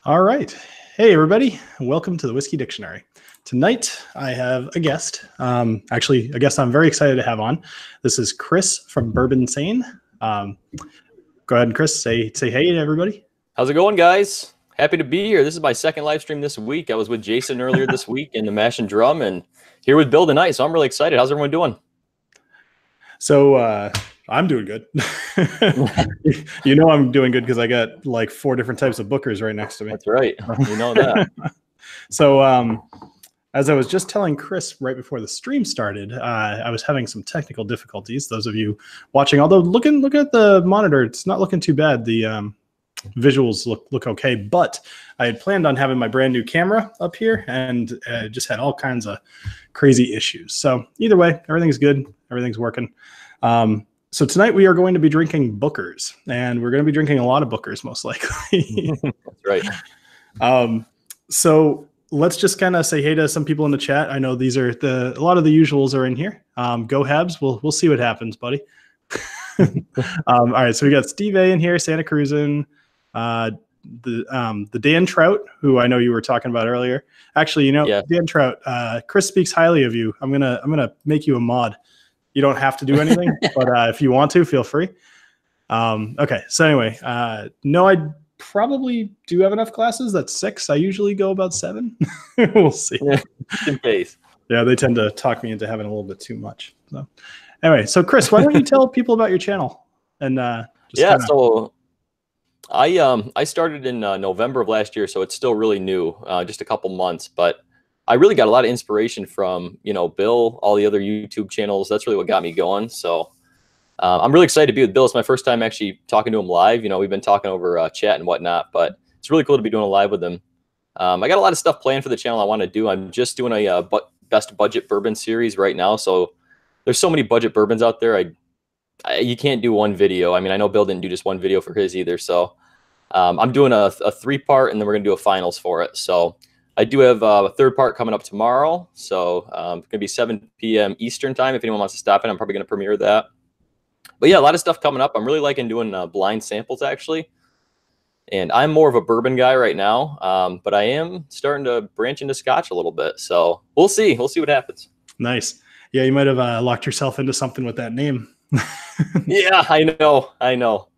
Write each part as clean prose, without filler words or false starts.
All right. Hey, everybody. Welcome to the Whiskey Dictionary. Tonight, I have a guest. Actually, a guest I'm very excited to have on. This is Chris from Bourbinsane. Go ahead, and Chris, say hey to everybody. How's it going, guys? Happy to be here. This is my second live stream this week. I was with Jason earlier this week in the Mash and Drum, and here with Bill tonight. So I'm really excited. How's everyone doing? So I'm doing good. You know I'm doing good because I got like 4 different types of bookers right next to me. That's right. You know that. So as I was just telling Chris right before the stream started, I was having some technical difficulties. Those of you watching, although look at the monitor, it's not looking too bad. The visuals look okay, but I had planned on having my brand new camera up here and just had all kinds of crazy issues. So either way, everything's good. Everything's working. So tonight we are going to be drinking Bookers, and we're going to be drinking a lot of Bookers most likely. That's right. So let's just kind of say hey to some people in the chat. I know these are a lot of the usuals are in here. Go Habs. We'll see what happens, buddy. All right. So we got Steve A in here, Santa Cruzin, the Dan Trout, who I know you were talking about earlier. Actually, yeah. Dan Trout, Chris speaks highly of you. I'm gonna make you a mod. You don't have to do anything, but if you want to, feel free. Okay. So anyway, no, I probably do have enough classes. That's 6. I usually go about 7. We'll see. In case. Yeah, they tend to talk me into having a little bit too much. So anyway, so Chris, why don't you tell people about your channel? And so I started in November of last year, so it's still really new, just a couple months, but I really got a lot of inspiration from, Bill, all the other YouTube channels. That's really what got me going. So I'm really excited to be with Bill. It's my first time actually talking to him live. We've been talking over chat and whatnot, but it's really cool to be doing a live with him. I got a lot of stuff planned for the channel I want to do. I'm just doing a best budget bourbon series right now. So there's so many budget bourbons out there. You can't do one video. I mean, I know Bill didn't do just one video for his either. So I'm doing a 3-part, and then we're going to do a finals for it. So I do have a 3rd part coming up tomorrow. So it's going to be 7 p.m. Eastern time. If anyone wants to stop in, I'm probably going to premiere that. But yeah, a lot of stuff coming up. I'm really liking doing blind samples, actually. And I'm more of a bourbon guy right now, but I am starting to branch into Scotch a little bit. So we'll see. We'll see what happens. Nice. Yeah, you might have locked yourself into something with that name. Yeah, I know.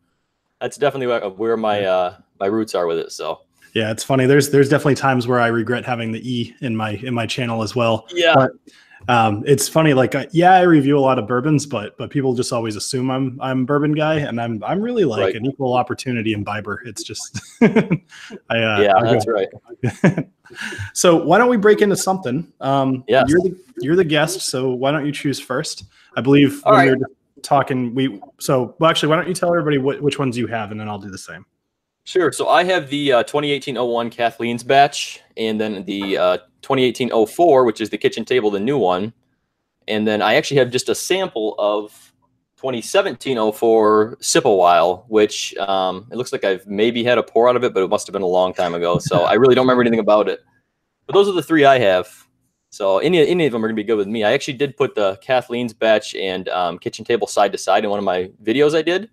That's definitely where my roots are with it. So yeah, it's funny. There's definitely times where I regret having the E in my channel as well. Yeah. But it's funny. Like, I review a lot of bourbons, but people just always assume I'm a bourbon guy, and I'm really like right. an equal opportunity imbiber. It's just that's right. So why don't we break into something? Yes. You're the guest, so why don't you choose first? I believe All right. we were talking. Actually, why don't you tell everybody which ones you have, and then I'll do the same. Sure. So I have the 2018-01 Kathleen's batch, and then the 2018-04, which is the kitchen table, the new one. And then I actually have just a sample of 2017-04 Sip a While, which it looks like I've maybe had a pour out of it, but it must have been a long time ago. So I really don't remember anything about it. But those are the 3 I have. So any of them are going to be good with me. I actually did put the Kathleen's batch and kitchen table side to side in one of my videos I did.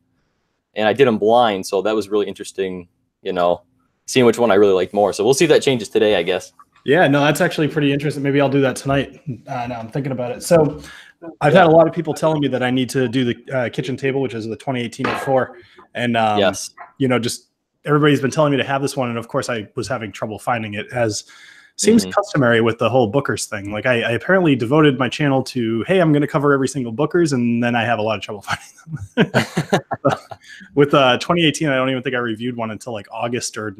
And I did them blind, so that was really interesting, seeing which one I really liked more. So we'll see if that changes today, I guess. Yeah, no, that's actually pretty interesting. Maybe I'll do that tonight. Now I'm thinking about it. So I've had a lot of people telling me that I need to do the kitchen table, which is the 2018-04. And, yes. Just everybody's been telling me to have this one. And, of course, I was having trouble finding it, as seems customary with the whole Bookers thing. Like I apparently devoted my channel to, hey, I'm going to cover every single Bookers, and then I have a lot of trouble finding them. With 2018, I don't even think I reviewed one until like August or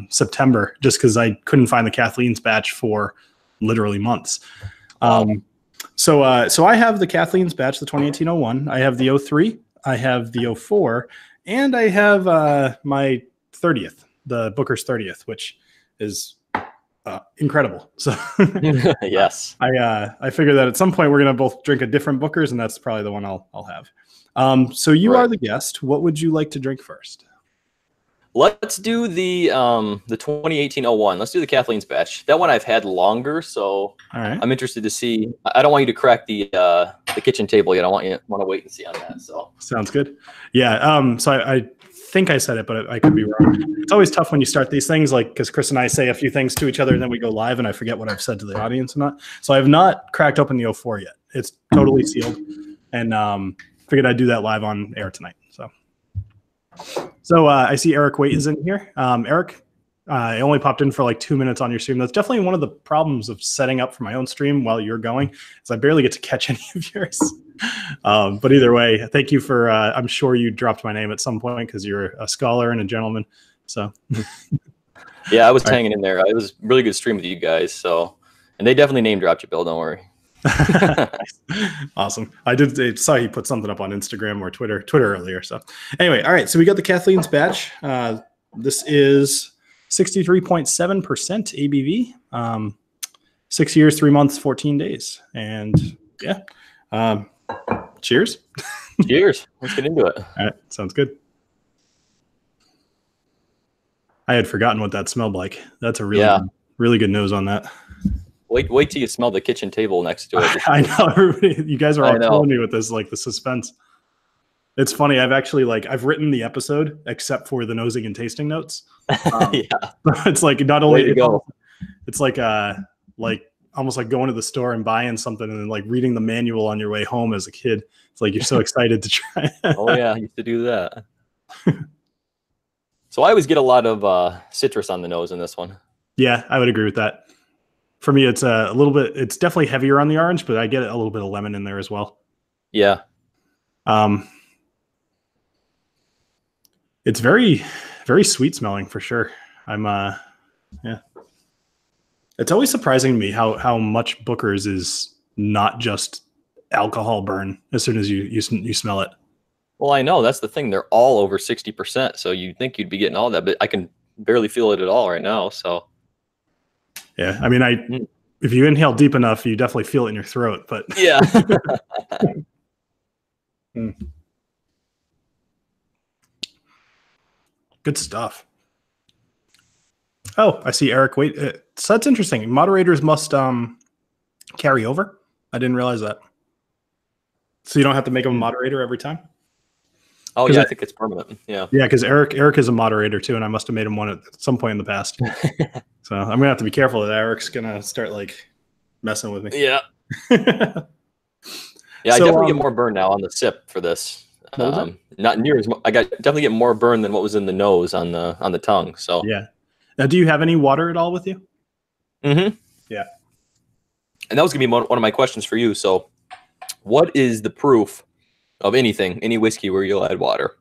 September, just because I couldn't find the Kathleen's batch for literally months. So I have the Kathleen's batch, the 2018-01. I have the 03. I have the 04, and I have my 30th, the Booker's 30th, which is incredible. So yes, I figure that at some point we're gonna both drink a different Booker's, and that's probably the one I'll have. So you are the guest. What would you like to drink first? Let's do the 2018-01. Let's do the Kathleen's batch. That one I've had longer, so all right. I'm interested to see. I don't want you to crack the kitchen table yet. I want to wait and see on that. So sounds good. Yeah. So I think I said it, but I could be wrong. It's always tough when you start these things, like because Chris and I say a few things to each other and then we go live and I forget what I've said to the audience or not. So I have not cracked open the 04 yet. It's totally sealed, and figured I'd do that live on air tonight. So I see Eric Waite is in here. Eric, I only popped in for like 2 minutes on your stream. That's definitely one of the problems of setting up for my own stream while you're going, is I barely get to catch any of yours. But either way, thank you for, I'm sure you dropped my name at some point because you're a scholar and a gentleman. So yeah, I was hanging in there. It was a really good stream with you guys. So, and they definitely name dropped you, Bill. Don't worry. Awesome. I saw you put something up on Instagram or Twitter earlier. So anyway, all right. So we got the Kathleen's batch. This is 63.7% ABV. 6 years, 3 months, 14 days. And yeah. Cheers. Cheers. Let's get into it. All right. Sounds good. I had forgotten what that smelled like. That's a really good nose on that. Wait till you smell the kitchen table next to it. I know, everybody. You guys are all killing me with this, like the suspense. It's funny. I've written the episode except for the nosing and tasting notes. Yeah, it's like not only it's like almost like going to the store and buying something and then like reading the manual on your way home as a kid. It's like you're so excited to try. Oh yeah, I used to do that. So I always get a lot of citrus on the nose in this one. Yeah, I would agree with that. For me, it's a little bit. It's definitely heavier on the orange, but I get a little bit of lemon in there as well. Yeah. It's very, very sweet smelling for sure. Yeah. It's always surprising to me how much Booker's is not just alcohol burn as soon as you smell it. Well, I know that's the thing. They're all over 60%, so you'd think you'd be getting all that, but I can barely feel it at all right now. So. Yeah, I mean, if you inhale deep enough, you definitely feel it in your throat. But yeah. Good stuff. Oh, I see Eric. Wait, so that's interesting. Moderators must carry over. I didn't realize that. So you don't have to make them a moderator every time? Oh yeah, I think it's permanent. Yeah. Yeah, because Eric is a moderator too, and I must have made him one at some point in the past. So I'm gonna have to be careful that Eric's gonna start like messing with me. Yeah. Yeah, I definitely get more burn now on the sip for this. Not near as much. I definitely get more burn than what was in the nose on the tongue. So yeah. Now, do you have any water at all with you? Mm-hmm. Yeah. And that was gonna be one of my questions for you. So, what is the proof of anything, any whiskey where you'll add water?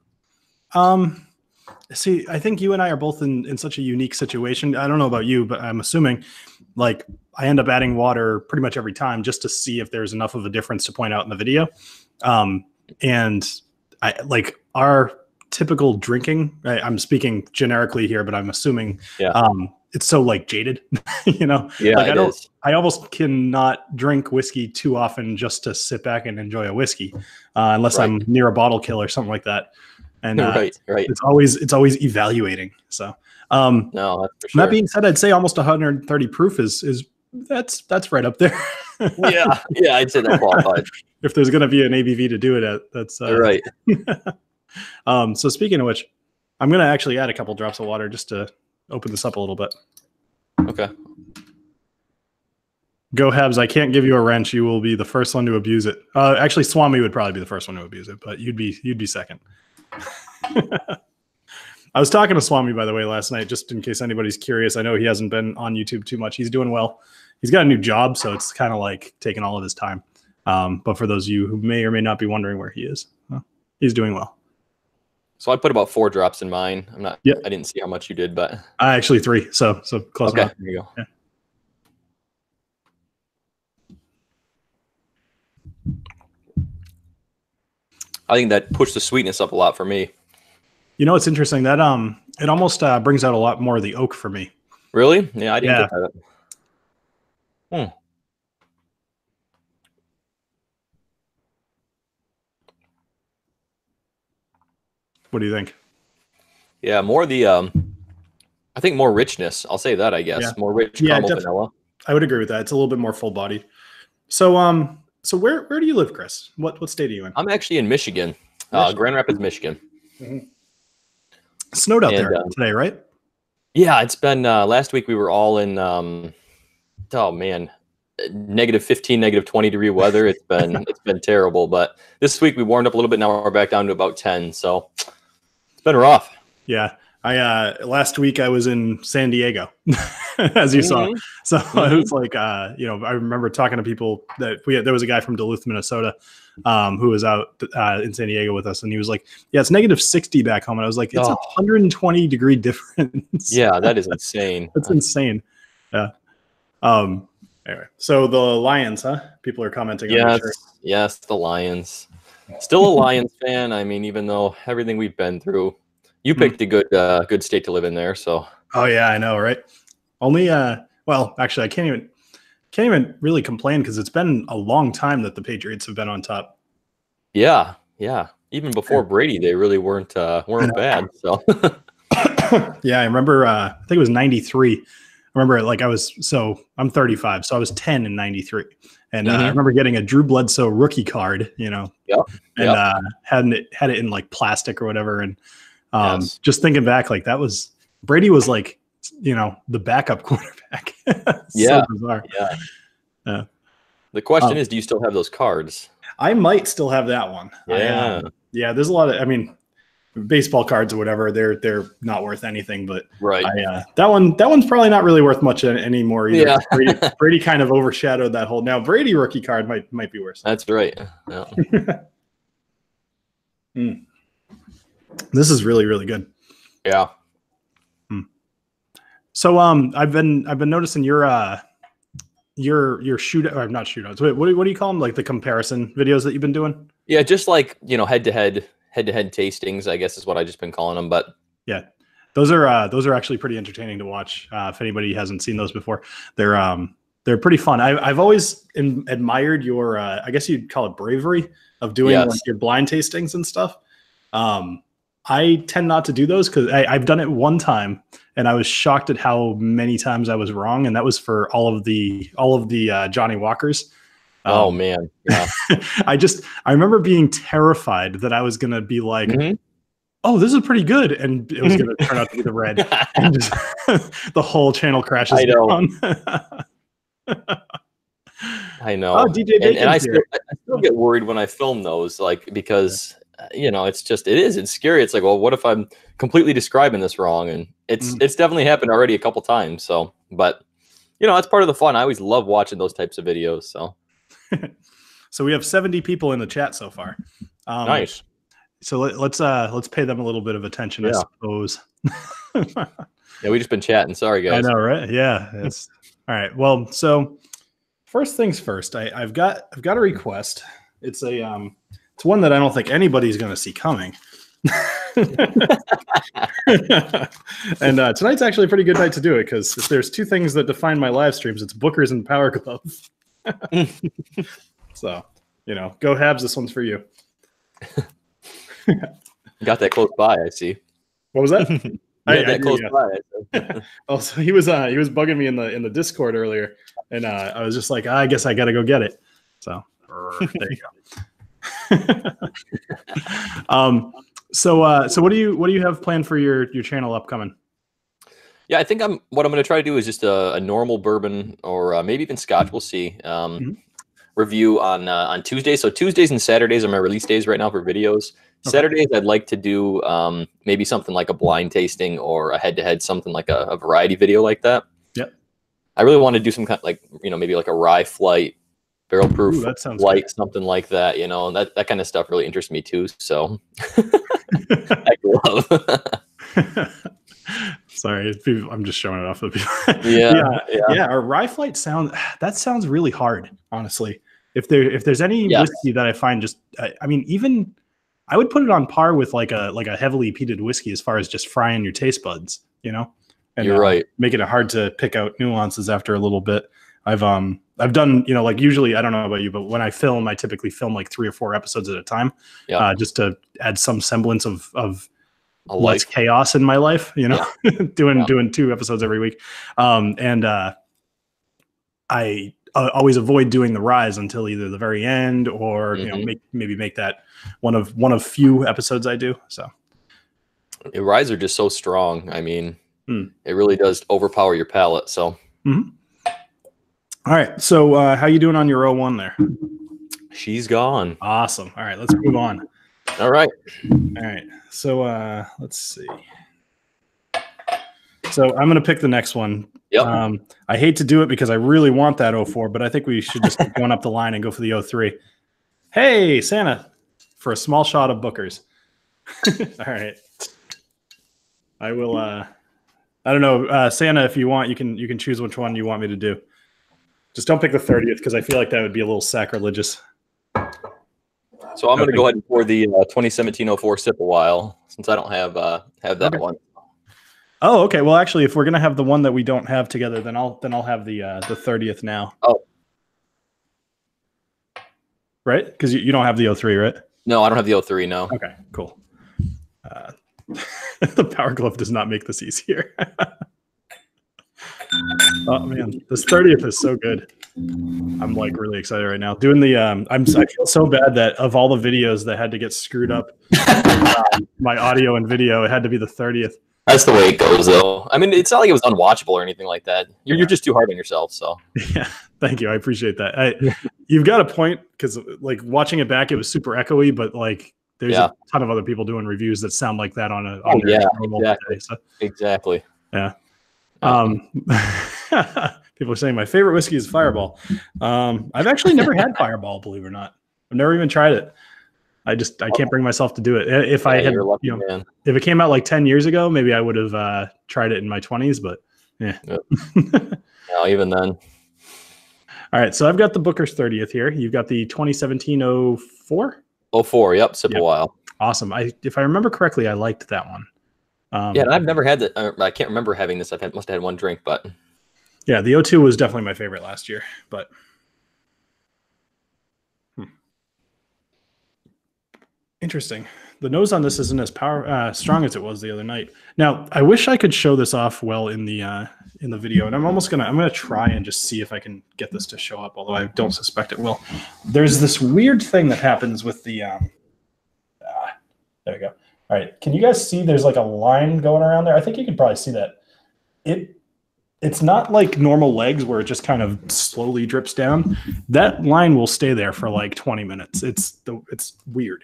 See, I think you and I are both in such a unique situation. I don't know about you, but I'm assuming like I end up adding water pretty much every time just to see if there's enough of a difference to point out in the video. And I like our typical drinking, I'm speaking generically here, but I'm assuming it's so like jaded, you know? Yeah, like I almost cannot drink whiskey too often just to sit back and enjoy a whiskey, unless I'm near a bottle kill or something like that. And right. It's always evaluating. So no, that's for sure. That being said, I'd say almost 130 proof is that's right up there. yeah, I'd say that qualified. If there's going to be an ABV to do it at, that's right. So speaking of which, I'm going to actually add a couple drops of water just to open this up a little bit. Okay. Go Habs, I can't give you a wrench. You will be the first one to abuse it. Actually, Swami would probably be the first one to abuse it, but you'd be second. I was talking to Swami, by the way, last night, just in case anybody's curious. I know he hasn't been on YouTube too much. He's doing well. He's got a new job, so it's kind of like taking all of his time. But for those of you who may or may not be wondering where he is, he's doing well. So I put about 4 drops in mine. I'm not. Yep. I didn't see how much you did, but actually 3. So close okay, enough. There you go. Yeah. I think that pushed the sweetness up a lot for me. You know, it's interesting that it almost brings out a lot more of the oak for me. Really? Yeah, I didn't get that. What do you think? Yeah, more the I think more richness. I'll say that, I guess. Yeah. More rich caramel vanilla. I would agree with that. It's a little bit more full bodied. So so where do you live, Chris? What state are you in? I'm actually in Michigan. Grand Rapids, Michigan. Mm-hmm. Snowed out there today, right? Yeah, it's been last week we were all in oh man, -15, -20 degree weather. It's been terrible, but this week we warmed up a little bit. Now we're back down to about 10, so it's been rough. Yeah. I last week I was in San Diego, as you saw. So it was like I remember talking to people that there was a guy from Duluth, Minnesota, who was out in San Diego with us, and he was like, "Yeah, it's -60 back home." And I was like, "It's 120-degree difference." Yeah, that is insane. That's insane. Yeah. Anyway, so the Lions, huh? People are commenting. Yes, the Lions. Still a Lions fan. I mean, even though everything we've been through. You picked a good state to live in there, so. Oh yeah, I know, right? Only well, actually, I can't even really complain because it's been a long time that the Patriots have been on top. Yeah. Even before Brady, they really weren't bad. So. Yeah, I remember. I think it was '93. I remember, I'm 35, so I was 10 in '93, and I remember getting a Drew Bledsoe rookie card, and had it in like plastic or whatever, and. Just thinking back, like Brady was like, the backup quarterback. So bizarre. Yeah. The question is, do you still have those cards? I might still have that one. Yeah. There's a lot of, baseball cards or whatever. They're not worth anything, but right. That one's probably not really worth much anymore either. Yeah. Brady kind of overshadowed that whole. Now Brady rookie card might be worse. That's right. Yeah. This is really, really good. Yeah. So I've been noticing your shootout, or not shootouts. What do you call them? Like the comparison videos that you've been doing? Yeah, just like head-to-head tastings, I guess is what I just been calling them. But yeah, those are actually pretty entertaining to watch. If anybody hasn't seen those before, they're pretty fun. I've always admired your I guess you'd call it bravery of doing like your blind tastings and stuff. I tend not to do those because I've done it one time and I was shocked at how many times I was wrong. And that was for all of the Johnny Walkers. Oh man. Yeah. I remember being terrified that I was going to be like, oh, this is pretty good. And it was going to turn out to be the red. And just, the whole channel crashes down. I know. Oh, DJ Bacon's and I still get worried when I film those, like, because it's scary. It's like, well, what if I'm completely describing this wrong? And it's definitely happened already a couple times. So, but that's part of the fun. I always love watching those types of videos. So, so we have 70 people in the chat so far. Nice. So let's pay them a little bit of attention, I suppose. Yeah, we just been chatting. Sorry, guys. I know, right? Yeah. All right. Well, so first things first, I've got a request. It's it's one that I don't think anybody's going to see coming. And tonight's actually a pretty good night to do it because if there's two things that define my live streams, it's Bookers and Power Glove. So, go Habs. This one's for you. Got that close by, I see. What was that? That close by. Oh, so he was bugging me in the Discord earlier, and I was just like, I guess I got to go get it. So there you go. So what do you have planned for your channel upcoming? Yeah, I think what I'm going to try to do is just a normal bourbon or maybe even Scotch. We'll see. Review on Tuesdays. So Tuesdays and Saturdays are my release days right now for videos. Okay. Saturdays I'd like to do maybe something like a blind tasting or a head-to-head, something like a variety video like that. Yep. I really want to do some kind of maybe like a rye flight, barrel proof light, something like that, and that kind of stuff really interests me too. So I love. Sorry, I'm just showing it off to people. Yeah. Our rye flight sounds really hard, honestly. If there's any whiskey that I find even I would put it on par with like a heavily peated whiskey as far as just frying your taste buds, and you're right, making it hard to pick out nuances after a little bit. I've done, like usually, I don't know about you, but when I film, I typically film like 3 or 4 episodes at a time, just to add some semblance of less chaos in my life, doing 2 episodes every week. And I always avoid doing the rise until either the very end or, maybe make that one of few episodes I do. So. The ryes are just so strong. I mean, it really does overpower your palate. So, all right. So, how you doing on your 01 there? She's gone. Awesome. All right, let's move on. All right. All right. So, let's see. So I'm going to pick the next one. Yep. I hate to do it because I really want that 04, but I think we should just keep going up the line and go for the 03. Hey, Santa, for a small shot of Booker's. All right. I will. I don't know, Santa. If you want, you can choose which one you want me to do. Just don't pick the 30th because I feel like that would be a little sacrilegious. So I'm going to go ahead and pour the 2017-04 sip a while since I don't have that one. Oh, okay. Well, actually, if we're gonna have the one that we don't have together, then I'll have the 30th now. Oh, right? Because you don't have the 03, right? No, I don't have the 03. No. Okay, cool. The Power Glove does not make this easier. Oh man, this 30th is so good. I'm like really excited right now. Doing the I feel so bad that of all the videos that had to get screwed up, my audio and video, it had to be the 30th. That's the way it goes, though. I mean, it's not like it was unwatchable or anything like that. You're just too hard on yourself. So yeah, thank you. I appreciate that. You've got a point because like watching it back, it was super echoey, but like there's a ton of other people doing reviews that sound like that on normal exactly. day, so. Exactly. Yeah. People are saying my favorite whiskey is Fireball. I've actually never had Fireball, believe it or not. I've never even tried it. I can't bring myself to do it. If I had, lucky, if it came out like 10 years ago, maybe I would have tried it in my 20s, but yeah. No, even then. All right. So I've got the Booker's 30th here. You've got the 2017-04? 04. Yep. Sip a while. Awesome. If I remember correctly, I liked that one. Yeah. And I've never had that. I can't remember having this. Must have had one drink, but yeah, the 02 was definitely my favorite last year, but interesting. The nose on this isn't as strong as it was the other night. Now, I wish I could show this off well in the video, and I'm gonna try and just see if I can get this to show up, although I don't suspect it will. There's this weird thing that happens with the there we go. All right, can you guys see there's like a line going around there? I think you can probably see that. It's not like normal legs where it just kind of slowly drips down. That line will stay there for like 20 minutes. It's weird.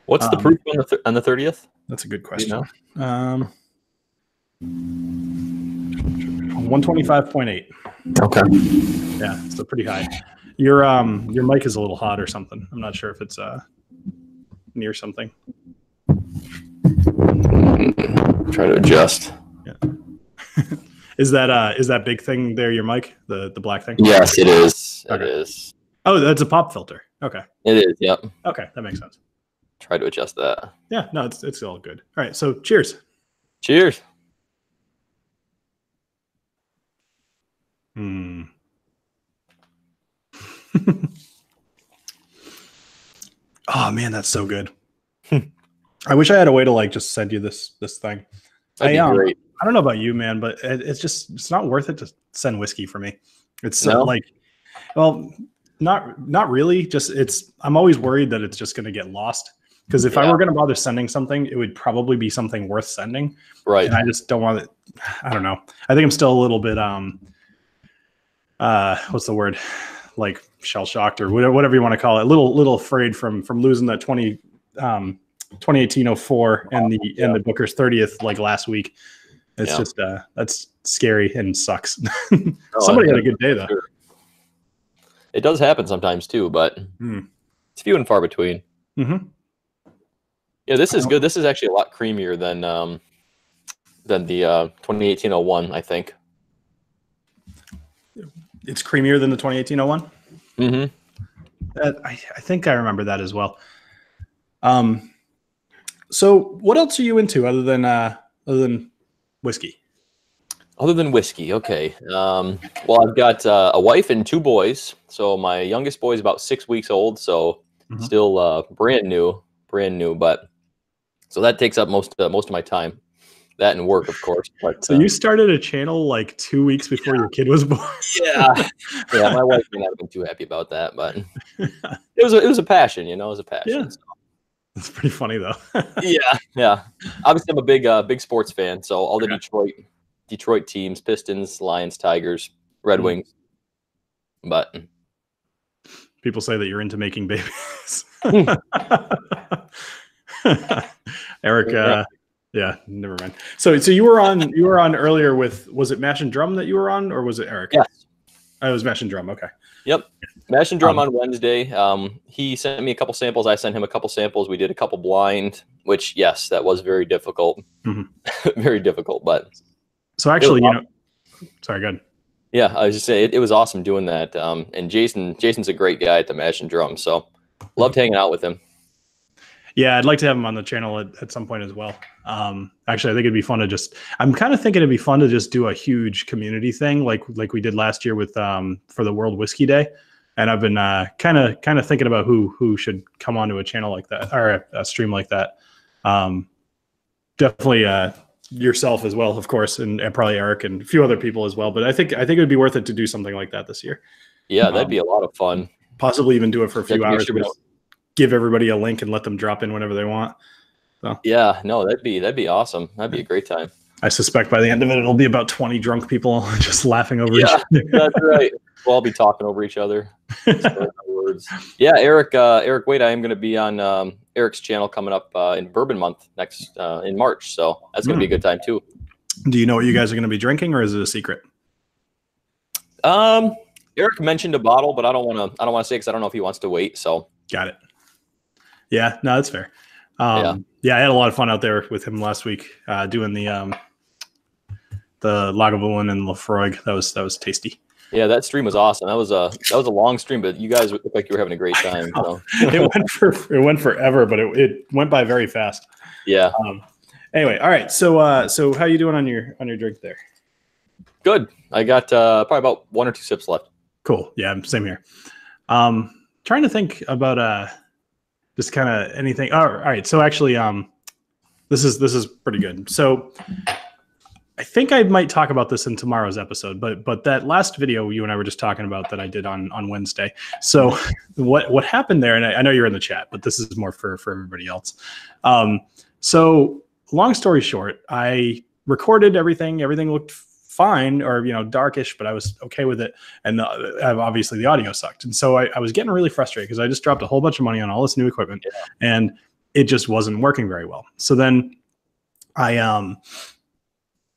What's the proof on the 30th? That's a good question. 125.8. Okay. Yeah, so pretty high. Your mic is a little hot or something. I'm not sure if it's near something. Try to adjust. Yeah. Is that big thing there your mic? The black thing? Yes, it is. Okay. It is. Oh, that's a pop filter. Okay. It is. Yep. Okay, that makes sense. Try to adjust that. Yeah, no, it's all good. All right, so cheers. Cheers. Oh man, that's so good. I wish I had a way to like just send you this thing. That'd be great. I don't know about you, man, but it's not worth it to send whiskey for me. It's like, well, not really. Just I'm always worried that it's just going to get lost. Because if I were going to bother sending something, it would probably be something worth sending. Right. And I just don't want it. I don't know. I think I'm still a little bit, what's the word? Like shell shocked or whatever you want to call it. A little afraid from losing that 2018-04 and the Booker's 30th like last week. It's just that's scary and sucks. Somebody had a good day though. Sure. It does happen sometimes too, but it's few and far between. Mm-hmm. Yeah, this is good. This is actually a lot creamier than the 2018-01, I think. It's creamier than the 2018-01? Mm-hmm. I think I remember that as well. So what else are you into other than whiskey? Other than whiskey, okay. Well, I've got a wife and 2 boys. So my youngest boy is about 6 weeks old, so still brand new, but so that takes up most of my time. That and work, of course. But, so you started a channel like 2 weeks before your kid was born. Yeah, my wife may not have been too happy about that, but it was a passion, it was a passion. Yeah. So. That's pretty funny though. Yeah. Obviously, I'm a big sports fan, so all the Detroit teams: Pistons, Lions, Tigers, Red Wings. But people say that you're into making babies. Eric, yeah, never mind. So you were on earlier with, was it Mash and Drum that you were on, or was it Eric? Yes. Oh, it was Mash and Drum. Okay. Yep. Mash and Drum on Wednesday. He sent me a couple samples. I sent him a couple samples. We did a couple blind, which, yes, that was very difficult. Very difficult. But so actually, sorry, go ahead. Yeah, I was just saying it was awesome doing that. And Jason's a great guy at the Mash and Drum, so loved hanging out with him. Yeah, I'd like to have him on the channel at some point as well. Actually, I think it'd be fun to I'm kind of thinking it'd be fun to just do a huge community thing like we did last year with for the World Whiskey Day. And I've been kind of thinking about who should come onto a channel like that, or a stream like that. Definitely yourself as well, of course, and probably Eric and a few other people as well. But I think it would be worth it to do something like that this year. Yeah, that'd be a lot of fun. Possibly even do it for a few hours. Give everybody a link and let them drop in whenever they want. So. Yeah, no, that'd be awesome. That'd be a great time. I suspect by the end of it, it'll be about 20 drunk people just laughing over each other. That's right. We'll all be talking over each other. Words. Yeah, Eric, wait, I am going to be on Eric's channel coming up in Bourbon Month next in March. So that's going to be a good time too. Do you know what you guys are going to be drinking, or is it a secret? Eric mentioned a bottle, but I don't want to say because I don't know if he wants to wait. So got it. Yeah, no, that's fair. Yeah, I had a lot of fun out there with him last week doing the Lagavulin and Lafroig. That was tasty. Yeah, that stream was awesome. That was a long stream, but you guys looked like you were having a great time. So. It went forever, but it went by very fast. Yeah. Anyway, all right. So how you doing on your drink there? Good. I got probably about 1 or 2 sips left. Cool. Yeah, same here. Trying to think about just kind of anything. Oh, all right. So actually, this is pretty good. So I think I might talk about this in tomorrow's episode, but that last video you and I were just talking about that I did on Wednesday. So what happened there, and I know you're in the chat, but this is more for everybody else. So long story short, I recorded everything. Everything looked fine, or darkish, but I was okay with it. And obviously the audio sucked. And so I was getting really frustrated because I just dropped a whole bunch of money on all this new equipment, and it just wasn't working very well. So then I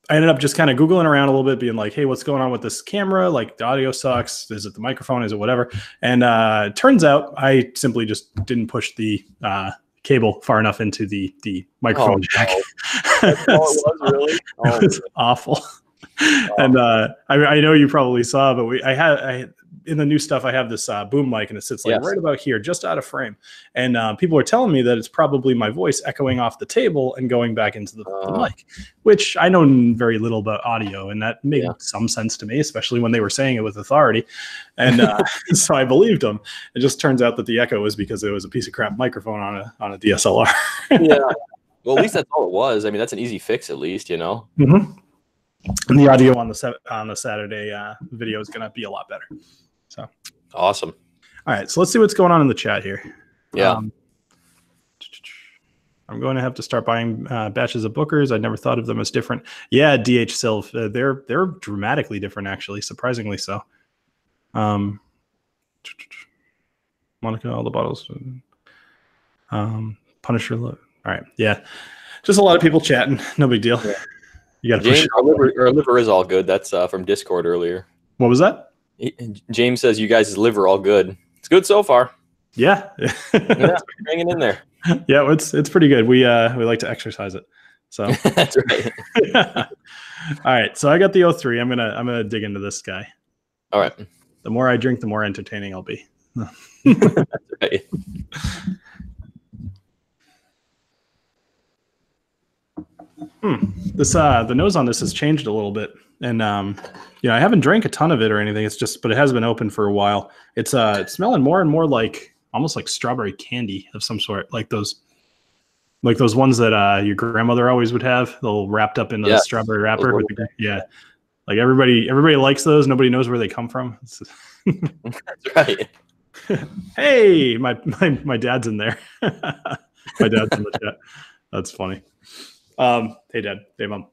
ended up just kind of Googling around a little bit, being like, hey, what's going on with this camera? Like, the audio sucks. Is it the microphone? Is it whatever? And turns out I simply just didn't push the cable far enough into the microphone jack. No. That's all it was, really? It was awful. Wow. And I know you probably saw, but I in the new stuff, I have this boom mic, and it sits like right about here, just out of frame. And people are telling me that it's probably my voice echoing off the table and going back into the mic, which I know very little about audio, and that made some sense to me, especially when they were saying it with authority. And so I believed them. It just turns out that the echo was because it was a piece of crap microphone on a DSLR. Yeah. Well, at least that's all it was. I mean, that's an easy fix, at least, Mm-hmm. And the audio on the Saturday video is going to be a lot better. So awesome. All right, so let's see what's going on in the chat here. Yeah. I'm going to have to start buying batches of Bookers. I never thought of them as different. Yeah, DH Sylv, they're dramatically different, actually, surprisingly so. Monica, all the bottles. Punisher. All right, yeah. Just a lot of people chatting. No big deal. Yeah. You got to our liver is all good. That's from Discord earlier. What was that? James says you guys' liver all good. It's good so far. Yeah. Yeah, hanging in there. Yeah, it's pretty good. We like to exercise it. So that's right. All right. So I got the 03. I'm gonna dig into this guy. All right. The more I drink, the more entertaining I'll be. That's right. This the nose on this has changed a little bit, and I haven't drank a ton of it or anything. But it has been open for a while. It's smelling more and more like almost like strawberry candy of some sort, like those ones that your grandmother always would have, they'll wrapped up in the strawberry wrapper. Like everybody likes those. Nobody knows where they come from. That's right. Hey, my dad's in there. My dad's in the chat. That's funny. Hey, Dad. Hey, Mom.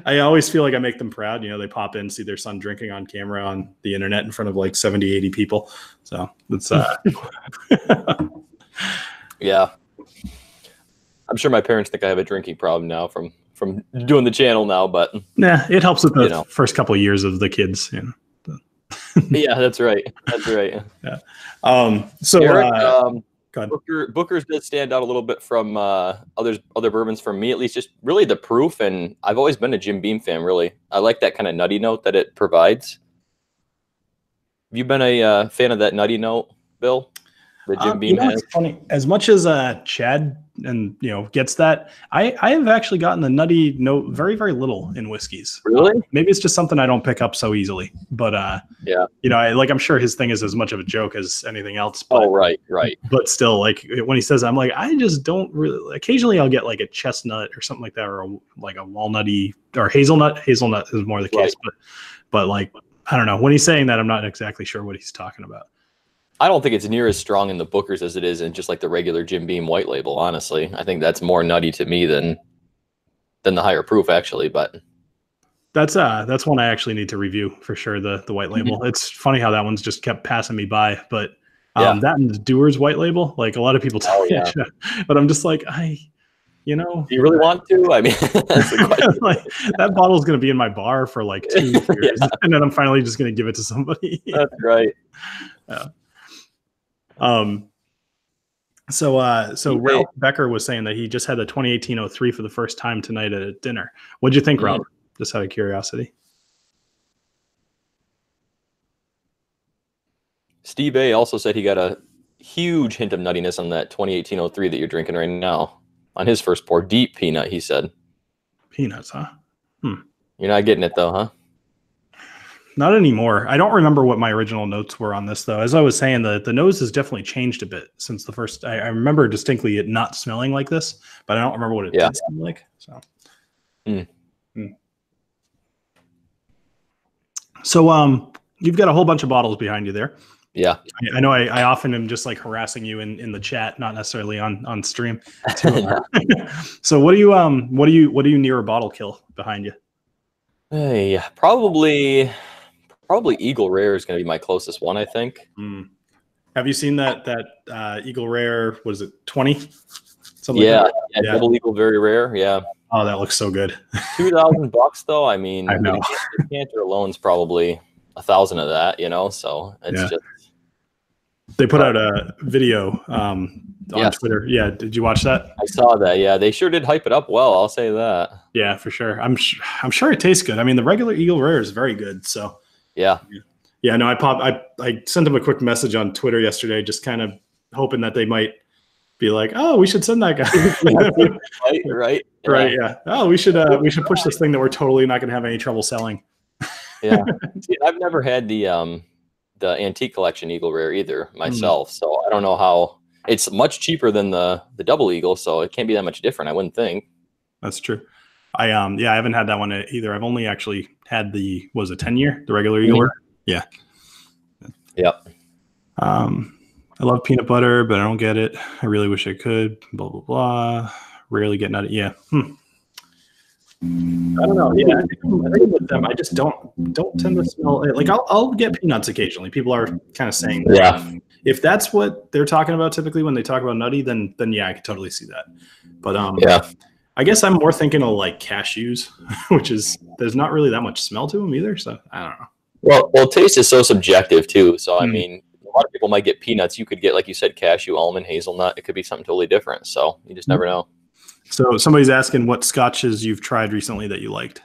I always feel like I make them proud. You know, they pop in, see their son drinking on camera on the internet in front of like 70, 80 people. So it's yeah. I'm sure my parents think I have a drinking problem now from doing the channel now, but yeah, it helps with the first couple of years of the kids. You know. Yeah, that's right. That's right. Yeah. So Eric, Booker's does stand out a little bit from other bourbons for me, at least. Just really the proof, and I've always been a Jim Beam fan. Really, I like that kind of nutty note that it provides. Have you been a fan of that nutty note, Bill? The Jim Beam has. It's funny. As much as Chad and gets that, I have actually gotten the nutty note very, very little in whiskeys. Really? Maybe it's just something I don't pick up so easily. But yeah, I'm sure his thing is as much of a joke as anything else. But, right. But still, like when he says that, I'm like, I just don't really. Occasionally, I'll get like a chestnut or something like that, or like a walnutty or hazelnut. Hazelnut is more the case, but like I don't know. When he's saying that, I'm not exactly sure what he's talking about. I don't think it's near as strong in the Bookers as it is in just like the regular Jim Beam white label. Honestly, I think that's more nutty to me than the higher proof, actually. But that's one I actually need to review for sure. The white label. Mm-hmm. It's funny how that one's just kept passing me by. But that and the Dewar's white label, like a lot of people tell me, but I'm just like do you really want to? I mean, that's the question. Like, that bottle's going to be in my bar for like 2 years, and then I'm finally just going to give it to somebody. That's right. Yeah. So Ralph Becker was saying that he just had the 2018-03 for the first time tonight at a dinner. What'd you think, Ralph? Just out of curiosity. Steve A also said he got a huge hint of nuttiness on that 2018-03 that you're drinking right now. On his first pour, deep peanut, he said. Peanuts, huh? You're not getting it though, huh? Not anymore. I don't remember what my original notes were on this, though. As I was saying, the nose has definitely changed a bit since the first. I remember distinctly it not smelling like this, but I don't remember what it did smell like. So, you've got a whole bunch of bottles behind you there. Yeah, I know. I often am just like harassing you in the chat, not necessarily on stream. So, what do you near a bottle kill behind you? Hey, probably Eagle Rare is going to be my closest one, I think. Have you seen that Eagle Rare? Was it 20? Yeah, double Eagle, very rare. Yeah. Oh, that looks so good. $2,000 though. I mean, I know. The canter alone's probably 1,000 of that. So it's just. They put out a video on Twitter. Yeah, did you watch that? I saw that. Yeah, they sure did hype it up well. I'll say that. Yeah, for sure. I'm sure it tastes good. I mean, the regular Eagle Rare is very good. So yeah. No, I sent them a quick message on Twitter yesterday, just kind of hoping that they might be like, oh, we should send that guy. Right. Yeah. Oh, we should push this thing that we're totally not going to have any trouble selling. Yeah. See, I've never had the antique collection Eagle Rare either myself, so I don't know how. It's much cheaper than the double Eagle, so it can't be that much different, I wouldn't think. That's true. I haven't had that one either. I've only actually had the 10-year, the regular Eagle Rare. Yeah. Yep. I love peanut butter, but I don't get it. I really wish I could. Blah blah blah. Rarely get nutty. Yeah. I don't know. Yeah, I think with them, I just don't tend to smell it. Like I'll get peanuts occasionally. People are kind of saying that. Yeah. If that's what they're talking about typically when they talk about nutty, then yeah, I can totally see that. But I guess I'm more thinking of like cashews, which is there's not really that much smell to them either. So I don't know. Well, taste is so subjective too. So I mean, a lot of people might get peanuts. You could get, like you said, cashew, almond, hazelnut. It could be something totally different. So you just never know. So somebody's asking what scotches you've tried recently that you liked.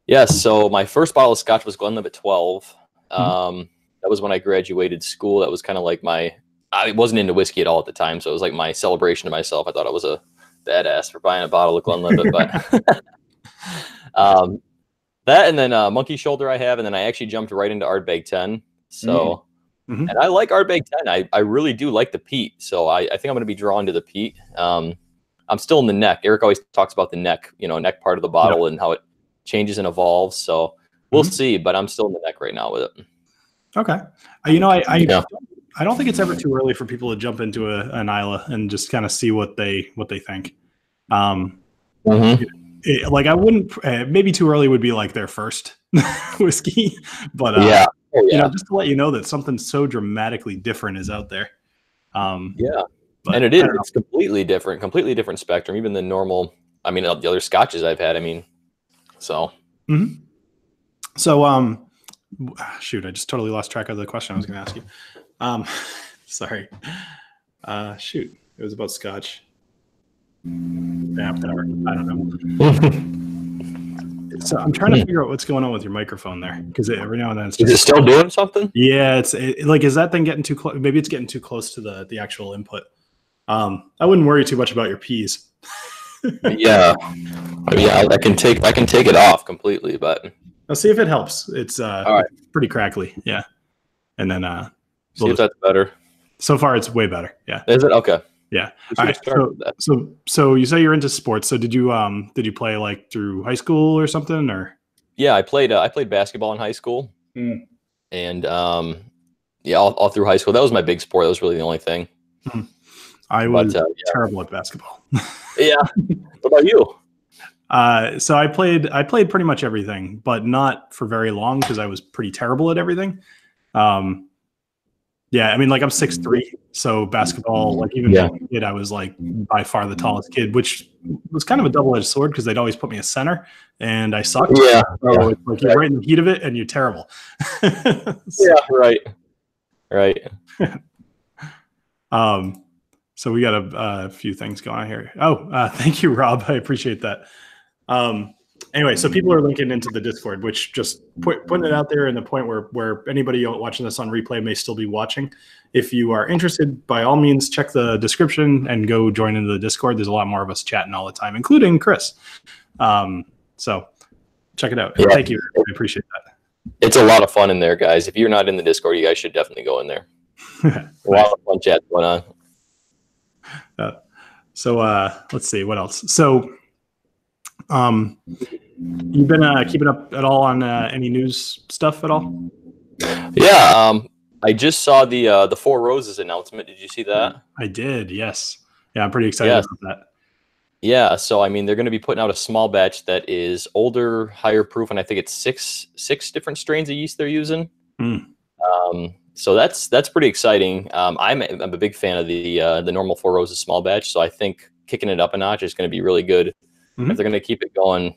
Yes. So my first bottle of scotch was Glenlivet 12. That was when I graduated school. That was kind of like I wasn't into whiskey at all at the time. So it was like my celebration to myself. I thought I was a badass for buying a bottle of Glenlivet. But that and then Monkey Shoulder I have. And then I actually jumped right into Ardbeg 10. So, and I like Ardbeg 10. I really do like the peat. So I think I'm going to be drawn to the peat. I'm still in the neck. Eric always talks about the neck, neck part of the bottle and how it changes and evolves. So we'll see, but I'm still in the neck right now with it. Okay. I I don't think it's ever too early for people to jump into an Isla and just kind of see what they think. Like I wouldn't, maybe too early would be like their first whiskey, but you know, just to let you know that something so dramatically different is out there. But and it's completely different spectrum, even the normal. I mean, the other scotches I've had. I mean, so. So, shoot, I just totally lost track of the question I was going to ask you. Sorry. Shoot, it was about scotch. Yeah, whatever. I don't know. So I'm trying to figure out what's going on with your microphone there, because every now and then it's just, is it still doing something? Yeah, like, is that thing getting too close? Maybe it's getting too close to the actual input. I wouldn't worry too much about your P's. Yeah, I can take it off completely, but I'll see if it helps. It's pretty crackly, yeah. And then see if that's better. So far, it's way better. Yeah. Is it okay? Yeah. All right. So you say you're into sports. So did you play like through high school or something, or? Yeah, I played basketball in high school, and all through high school. That was my big sport. That was really the only thing. I was terrible at basketball. Yeah. What about you? So I played pretty much everything, but not for very long because I was pretty terrible at everything. Yeah, I mean, like I'm 6'3", so basketball, like even as a kid, I was like by far the tallest kid, which was kind of a double-edged sword because they'd always put me a center, and I sucked. Yeah, so it's like you're right in the heat of it, and you're terrible. Yeah, right. So we got a few things going on here. Oh, thank you, Rob. I appreciate that. Anyway, so people are linking into the Discord, which just putting it out there in the point where anybody watching this on replay may still be watching. If you are interested, by all means, check the description and go join into the Discord. There's a lot more of us chatting all the time, including Chris. So check it out. Yeah. Thank you. I appreciate that. It's a lot of fun in there, guys. If you're not in the Discord, you guys should definitely go in there. A lot of fun chat going on. So let's see what else. So you've been keeping up at all on any news stuff at all? Yeah, I just saw the Four Roses announcement. Did you see that? I did. Yes. Yeah, I'm pretty excited about that. Yeah, so I mean, they're going to be putting out a small batch that is older, higher proof, and I think it's six different strains of yeast they're using. So that's pretty exciting. I'm a big fan of the normal Four Roses small batch, so I think kicking it up a notch is going to be really good. If they're going to keep it going,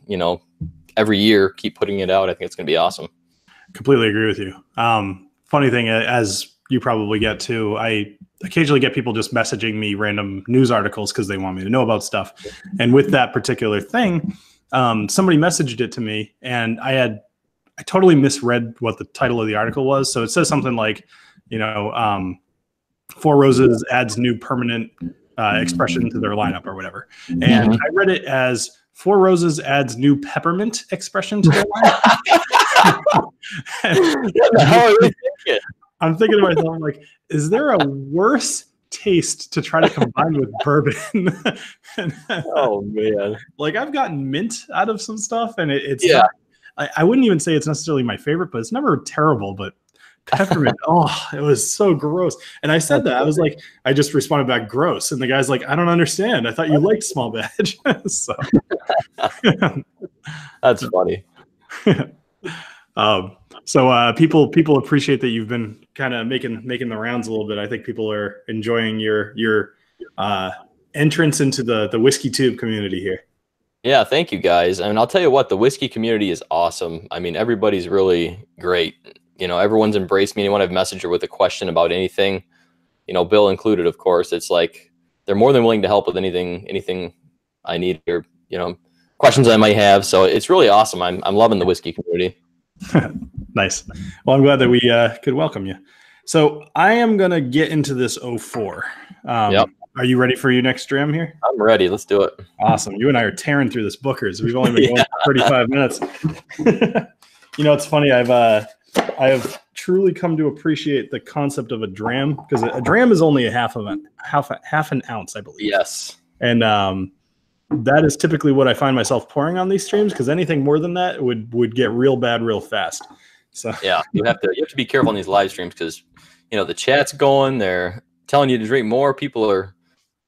every year, keep putting it out, I think it's going to be awesome. Completely agree with you. Funny thing, as you probably get too, I occasionally get people just messaging me random news articles because they want me to know about stuff. And with that particular thing, somebody messaged it to me, and I totally misread what the title of the article was. So it says something like, Four Roses adds new permanent expression to their lineup or whatever. And I read it as Four Roses adds new peppermint expression to their lineup. I'm thinking to myself, like, is there a worse taste to try to combine with bourbon? Oh man. Like, I've gotten mint out of some stuff, and it's not, I wouldn't even say it's necessarily my favorite, but it's never terrible. But peppermint, it was so gross. And I said that, I was like, I just responded back, gross. And the guy's like, I don't understand. I thought you liked small batch. So that's funny. So people appreciate that you've been kind of making the rounds a little bit. I think people are enjoying your entrance into the whiskey tube community here. Yeah, thank you guys. I mean, I'll tell you what, the whiskey community is awesome. I mean, everybody's really great. Everyone's embraced me. Anyone I've messaged her with a question about anything, Bill included, of course. It's like they're more than willing to help with anything I need or questions I might have. So it's really awesome. I'm loving the whiskey community. Nice. Well, I'm glad that we could welcome you. So I am gonna get into this 04. Yep. Are you ready for your next dram here? I'm ready. Let's do it. Awesome. You and I are tearing through this Booker's. We've only been going for 35 minutes. It's funny. I have truly come to appreciate the concept of a dram, because a dram is only half an ounce, I believe. Yes. And that is typically what I find myself pouring on these streams, because anything more than that would get real bad real fast. So yeah, you have to be careful on these live streams, because the chat's going. They're telling you to drink more. People are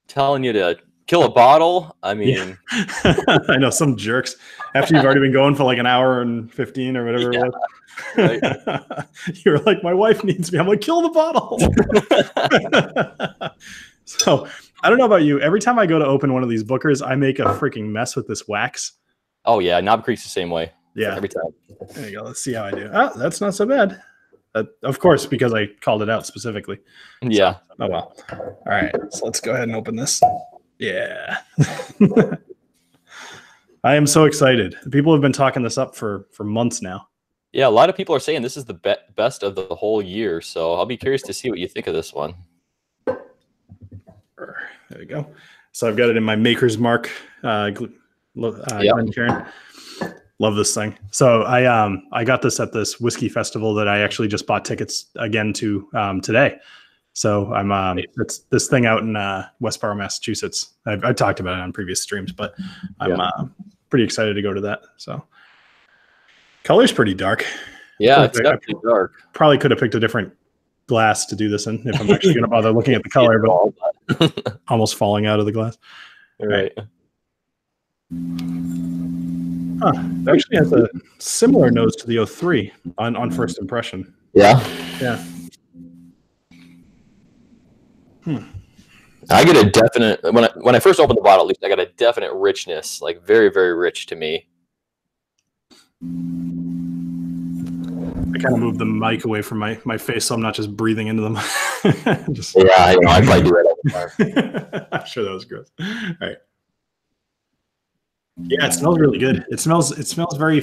telling you to kill a bottle. I mean, I know some jerks after you've already been going for like an hour and 15 or whatever it was. Right. You're like, my wife needs me. I'm like, kill the bottle. So I don't know about you. Every time I go to open one of these Bookers, I make a freaking mess with this wax. Oh yeah, Knob Creek's the same way. Yeah, every time. There you go. Let's see how I do. Oh, that's not so bad. Of course, because I called it out specifically. Yeah. So, oh well. All right. So let's go ahead and open this. Yeah. I am so excited. People have been talking this up for months now. Yeah, a lot of people are saying this is the best of the whole year. So I'll be curious to see what you think of this one. There you go. So I've got it in my Maker's Mark. Glencairn. Love this thing. So I got this at this whiskey festival that I actually just bought tickets again to today. So I'm it's this thing out in Westboro, Massachusetts. I've talked about it on previous streams, but I'm pretty excited to go to that. So color's pretty dark. Yeah, it's definitely dark. Probably could have picked a different glass to do this in if I'm actually going to bother looking at the color, but almost falling out of the glass. All right. Huh. It actually has a similar nose to the 03 on first impression. Yeah. Yeah. I get a definite when I first opened the bottle, at least I got a definite richness, like very, very rich to me. I kind of moved the mic away from my face so I'm not just breathing into them. Yeah, I probably do that all the time. I'm sure that was gross. All right. Yeah, it smells really good. It smells very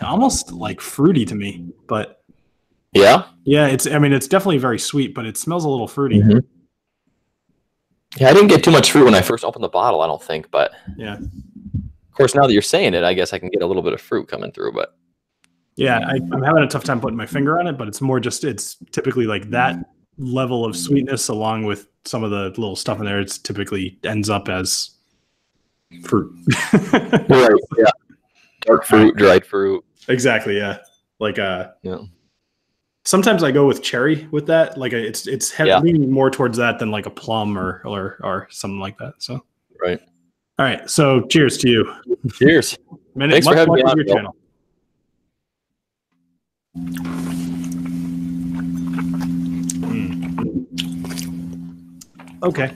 almost like fruity to me, but yeah, it's definitely very sweet, but it smells a little fruity. Mm-hmm. Yeah, I didn't get too much fruit when I first opened the bottle, I don't think, but yeah. Of course, now that you're saying it, I guess I can get a little bit of fruit coming through, but yeah, I'm having a tough time putting my finger on it, but it's more just it's typically like that level of sweetness along with some of the little stuff in there. It's typically ends up as fruit. Right, yeah. Dark fruit, dried fruit. Exactly, yeah. Like sometimes I go with cherry with that. Like it's leaning more towards that than like a plum or something like that. So right. All right. So cheers to you. Cheers. Thanks for having me on your channel. Okay.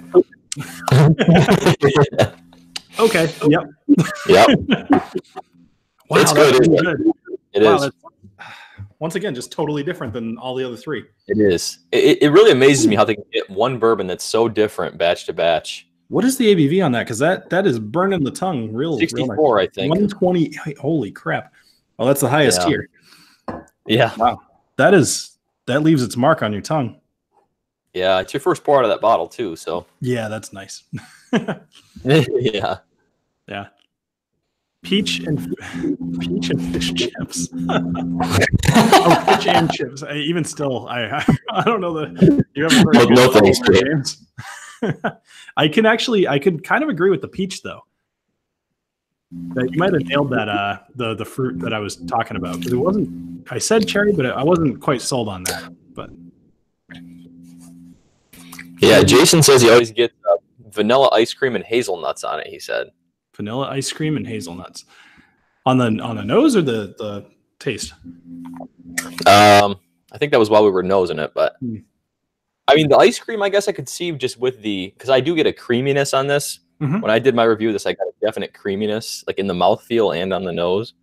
Okay. Yep. Yep. Wow, it's good. Really good. It is. Once again, just totally different than all the other three. It is. It really amazes me how they can get one bourbon that's so different batch to batch. What is the ABV on that? Because that is burning the tongue real 64, real nice. I think. 120. Holy crap. Oh, that's the highest tier. Yeah. Wow. That leaves its mark on your tongue. Yeah, it's your first pour out of that bottle too, so. Yeah, that's nice. Yeah. Yeah. Peach and fish chips. Fish and chips. I don't know that you haven't heard no thanks, James. I could kind of agree with the peach though. That you might have nailed that the fruit that I was talking about, because it wasn't. I said cherry, but I wasn't quite sold on that. But yeah, Jason says he always gets vanilla ice cream and hazelnuts on it. He said vanilla ice cream and hazelnuts on the nose or the taste. I think that was while we were nosing it, but I mean the ice cream. I guess I could see just with because I do get a creaminess on this. Mm-hmm. When I did my review of this, I got a definite creaminess, like in the mouthfeel and on the nose.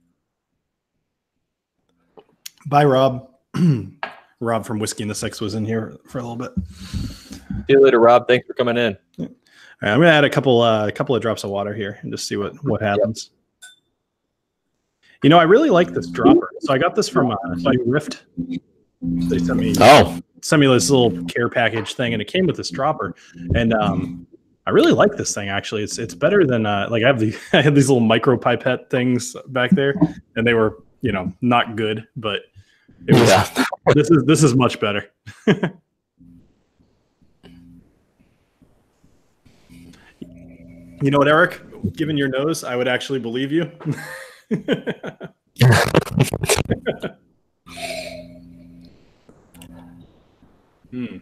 Bye, Rob. Rob from Whiskey and the Six was in here for a little bit. See you later, Rob. Thanks for coming in. All right, I'm gonna add a couple of drops of water here and just see what happens. Yep. I really like this dropper. So I got this from Rift. They sent me this little care package thing, and it came with this dropper. And I really like this thing actually. It's better than like I have these little micro pipette things back there, and they were not good, but it was this is much better. You know what, Eric? Given your nose, I would actually believe you. Hmm.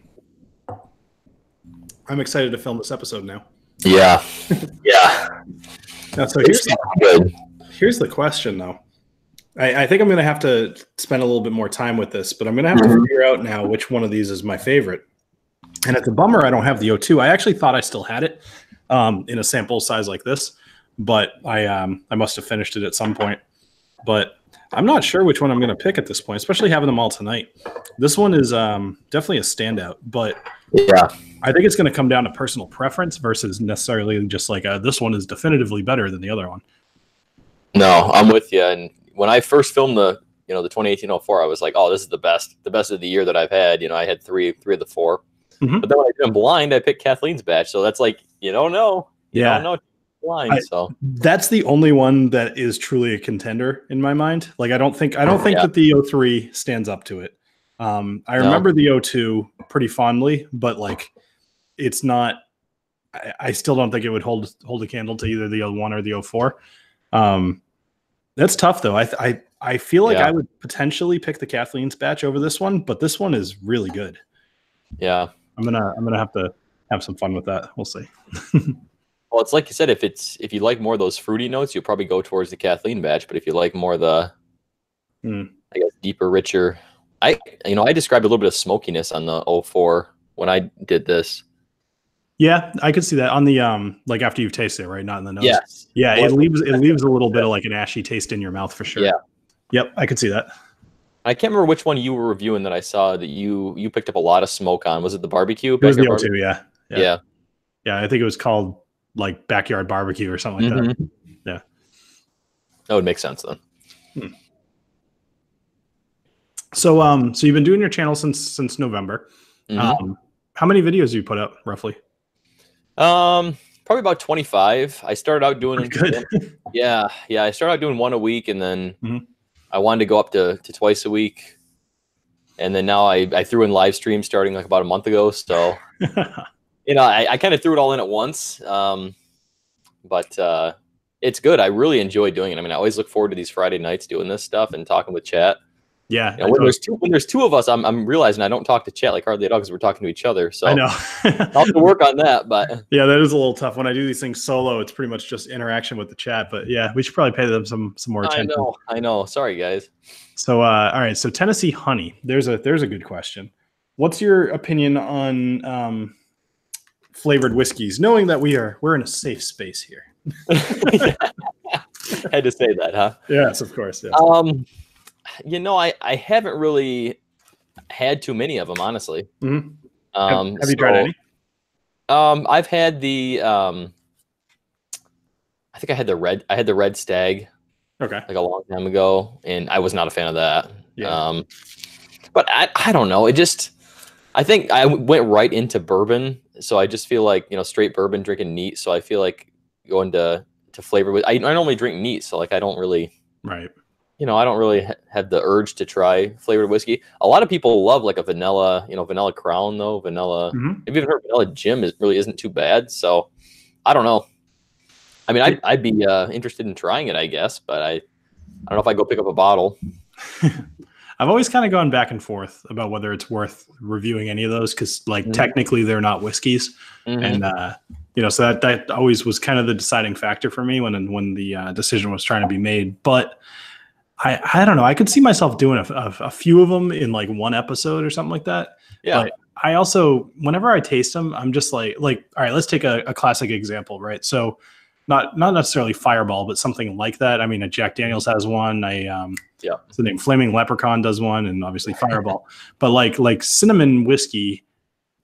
I'm excited to film this episode now. Yeah. Yeah. Now, so here's the question, though. I think I'm going to have to spend a little bit more time with this, but I'm going to have to figure out now which one of these is my favorite. And it's a bummer I don't have the O2. I actually thought I still had it in a sample size like this, but I must have finished it at some point. But I'm not sure which one I'm going to pick at this point, especially having them all tonight. This one is definitely a standout, but yeah, I think it's going to come down to personal preference versus necessarily just like this one is definitively better than the other one. No, I'm with you. And when I first filmed the 2018-04, I was like, oh, this is the best of the year that I've had. I had three of the four. But then when I did them blind, I picked Kathleen's batch. So that's like, you don't know. You don't know blind. So that's the only one that is truly a contender in my mind. Like I don't think that the O3 stands up to it. I remember the O2 pretty fondly, but like it's not. I still don't think it would hold a candle to either the O1 or the O4. That's tough though. I feel like I would potentially pick the Kathleen's batch over this one, but this one is really good. Yeah. I'm gonna have to have some fun with that. We'll see. Well, it's like you said, if you like more of those fruity notes, you'll probably go towards the Kathleen batch. But if you like more of the, I guess, deeper, richer, I described a little bit of smokiness on the 04 when I did this. Yeah, I could see that on the like after you've tasted it, right? Not in the nose. Yes. Yeah, it leaves a little bit of like an ashy taste in your mouth for sure. Yeah. Yep, I could see that. I can't remember which one you were reviewing that I saw that you picked up a lot of smoke on. Was it the barbecue? It was the O2, yeah. Yeah, I think it was called like backyard barbecue or something like that. Yeah. That would make sense then. So you've been doing your channel since November. How many videos do you put up roughly? Probably about 25. I started out doing good. Yeah. I started out doing one a week, and then I wanted to go up to twice a week, and then now I threw in live stream starting like about a month ago. So I kind of threw it all in at once. But it's good. I really enjoy doing it. I mean, I always look forward to these Friday nights doing this stuff and talking with chat. Yeah. When there's two of us, I'm realizing I don't talk to chat like hardly at all because we're talking to each other. So I know. I'll have to work on that. But yeah, that is a little tough. When I do these things solo, it's pretty much just interaction with the chat. But yeah, we should probably pay them some more attention. I know. Sorry, guys. So all right. So Tennessee honey. There's a good question. What's your opinion on flavored whiskeys? Knowing that we're in a safe space here. Had to say that, huh? Yes, of course. Yeah. I haven't really had too many of them, honestly. Have you tried any? I've had the I think I had the red stag. Okay. Like a long time ago, and I was not a fan of that. Yeah. But I don't know. I think I went right into bourbon, so I just feel like straight bourbon drinking neat. So I feel like going to flavor with. I normally drink neat, so like I don't really. Right. I don't really have the urge to try flavored whiskey. A lot of people love like a vanilla, vanilla Crown though. Vanilla. Have you ever heard vanilla Jim really isn't too bad. So I don't know. I mean, I'd be interested in trying it, I guess, but I don't know if I go pick up a bottle. I've always kind of gone back and forth about whether it's worth reviewing any of those because, like, technically they're not whiskeys, and so that always was kind of the deciding factor for me when the decision was trying to be made. But I don't know. I could see myself doing a few of them in like one episode or something like that. Yeah. But I also, whenever I taste them, I'm just like, all right, let's take a classic example, right? So not necessarily Fireball, but something like that. I mean, a Jack Daniel's has one. What's the name? Flaming Leprechaun does one, and obviously Fireball. But like cinnamon whiskey,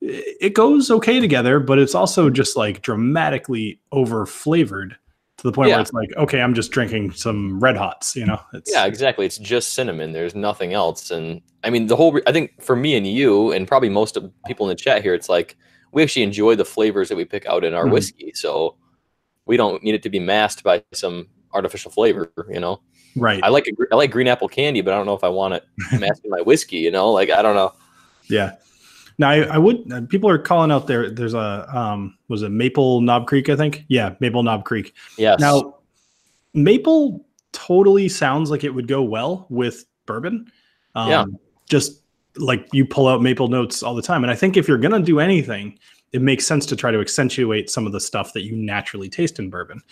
it goes okay together, but it's also just like dramatically over flavored. To the point where it's like, okay, I'm just drinking some Red Hots, Yeah, exactly. It's just cinnamon. There's nothing else. And I mean, I think for me and you, and probably most of people in the chat here, it's like we actually enjoy the flavors that we pick out in our whiskey. So we don't need it to be masked by some artificial flavor, Right. I like green apple candy, but I don't know if I want it masked in my whiskey, like, I don't know. Yeah. Now I would. People are calling out there. There's a was it Maple Knob Creek? I think. Yeah, Maple Knob Creek. Yes. Now, maple totally sounds like it would go well with bourbon. Just like you pull out maple notes all the time. And I think if you're going to do anything, it makes sense to try to accentuate some of the stuff that you naturally taste in bourbon.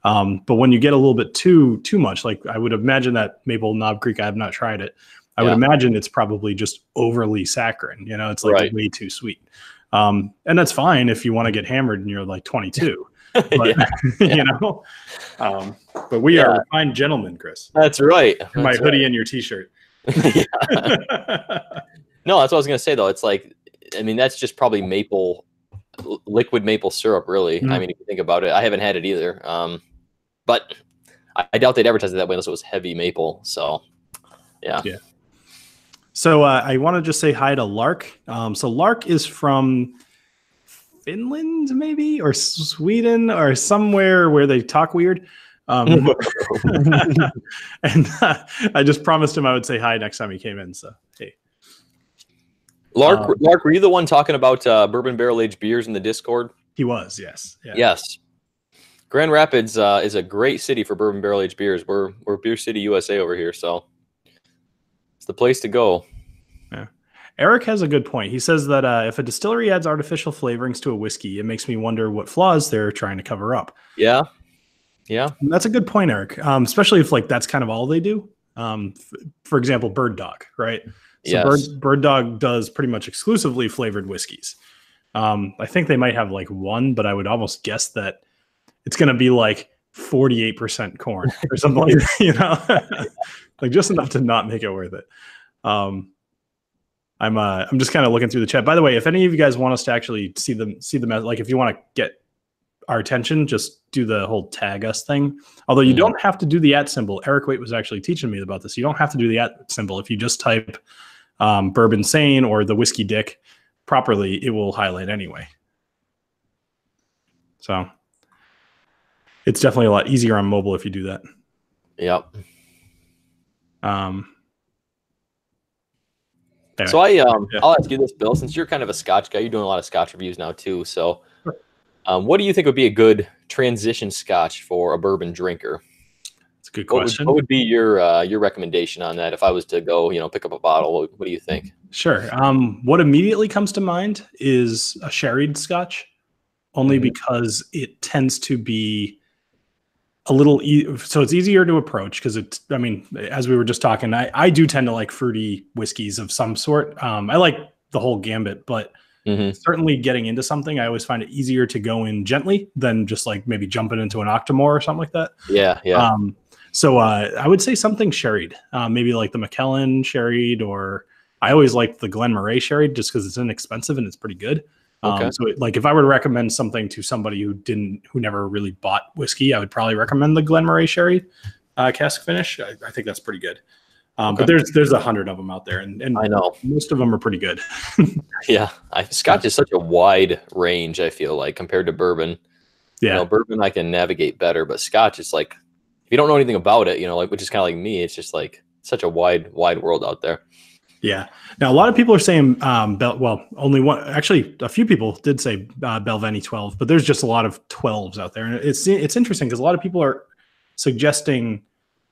But when you get a little bit too much, like I would imagine that maple Knob Creek, I have not tried it. I would imagine it's probably just overly saccharine. You know, it's like way too sweet. And that's fine if you want to get hammered and you're like 22. But, you know, but we are refined gentlemen, Chris. That's right. My hoodie and your t-shirt. No, that's what I was going to say, though. It's like, I mean, that's just probably liquid maple syrup, really. I mean, if you think about it, I haven't had it either. But I doubt they'd advertise it that way unless it was heavy maple. So, yeah. So I want to just say hi to Lark. So Lark is from Finland, maybe, or Sweden, or somewhere where they talk weird. And I just promised him I would say hi next time he came in. So, hey. Lark, were you the one talking about bourbon barrel aged beers in the Discord? He was, yes. Yeah. Yes. Grand Rapids is a great city for bourbon barrel aged beers. We're Beer City, USA over here, so it's the place to go. Yeah. Eric has a good point. He says that if a distillery adds artificial flavorings to a whiskey, it makes me wonder what flaws they're trying to cover up. Yeah. And that's a good point, Eric. Especially if like that's kind of all they do. For example, Bird Dog, right? So Bird Dog does pretty much exclusively flavored whiskeys. I think they might have like one, but I would almost guess that it's going to be like 48% corn or something like that, you know, like just enough to not make it worth it. I'm just kind of looking through the chat. By the way, if any of you guys want us to actually see the like if you want to get our attention, just do the whole tag us thing. Although you don't have to do the @ symbol. Eric Waite was actually teaching me about this. You don't have to do the @ symbol. If you just type Bourbinsane or the Whiskey Dick properly, it will highlight anyway. So it's definitely a lot easier on mobile if you do that. Yep. Anyway. So I'll ask you this, Bill, since you're kind of a Scotch guy, you're doing a lot of Scotch reviews now too. So what do you think would be a good transition Scotch for a bourbon drinker? That's a good question. What would be your recommendation on that? If I was to go, pick up a bottle, what do you think? Sure. What immediately comes to mind is a sherried Scotch, only because it tends to be a little so it's easier to approach because it's, I mean, as we were just talking, I do tend to like fruity whiskeys of some sort. I like the whole gambit, but certainly getting into something, I always find it easier to go in gently than just like maybe jumping into an Octomore or something like that. Yeah. So I would say something sherried, maybe like the McKellen sherried, or I always liked the Glen Moray sherried just because it's inexpensive and it's pretty good. So like if I were to recommend something to somebody who never really bought whiskey, I would probably recommend the Glen Moray sherry cask finish. I think that's pretty good. But there's 100 of them out there, and I know most of them are pretty good. Yeah, Scotch is such a wide range. I feel like compared to bourbon, bourbon I can navigate better, but Scotch is like if you don't know anything about it, like which is kind of like me, it's just like such a wide world out there. Yeah. Now, a lot of people are saying, only one, actually, a few people did say Balvenie 12, but there's just a lot of 12s out there. And it's interesting because a lot of people are suggesting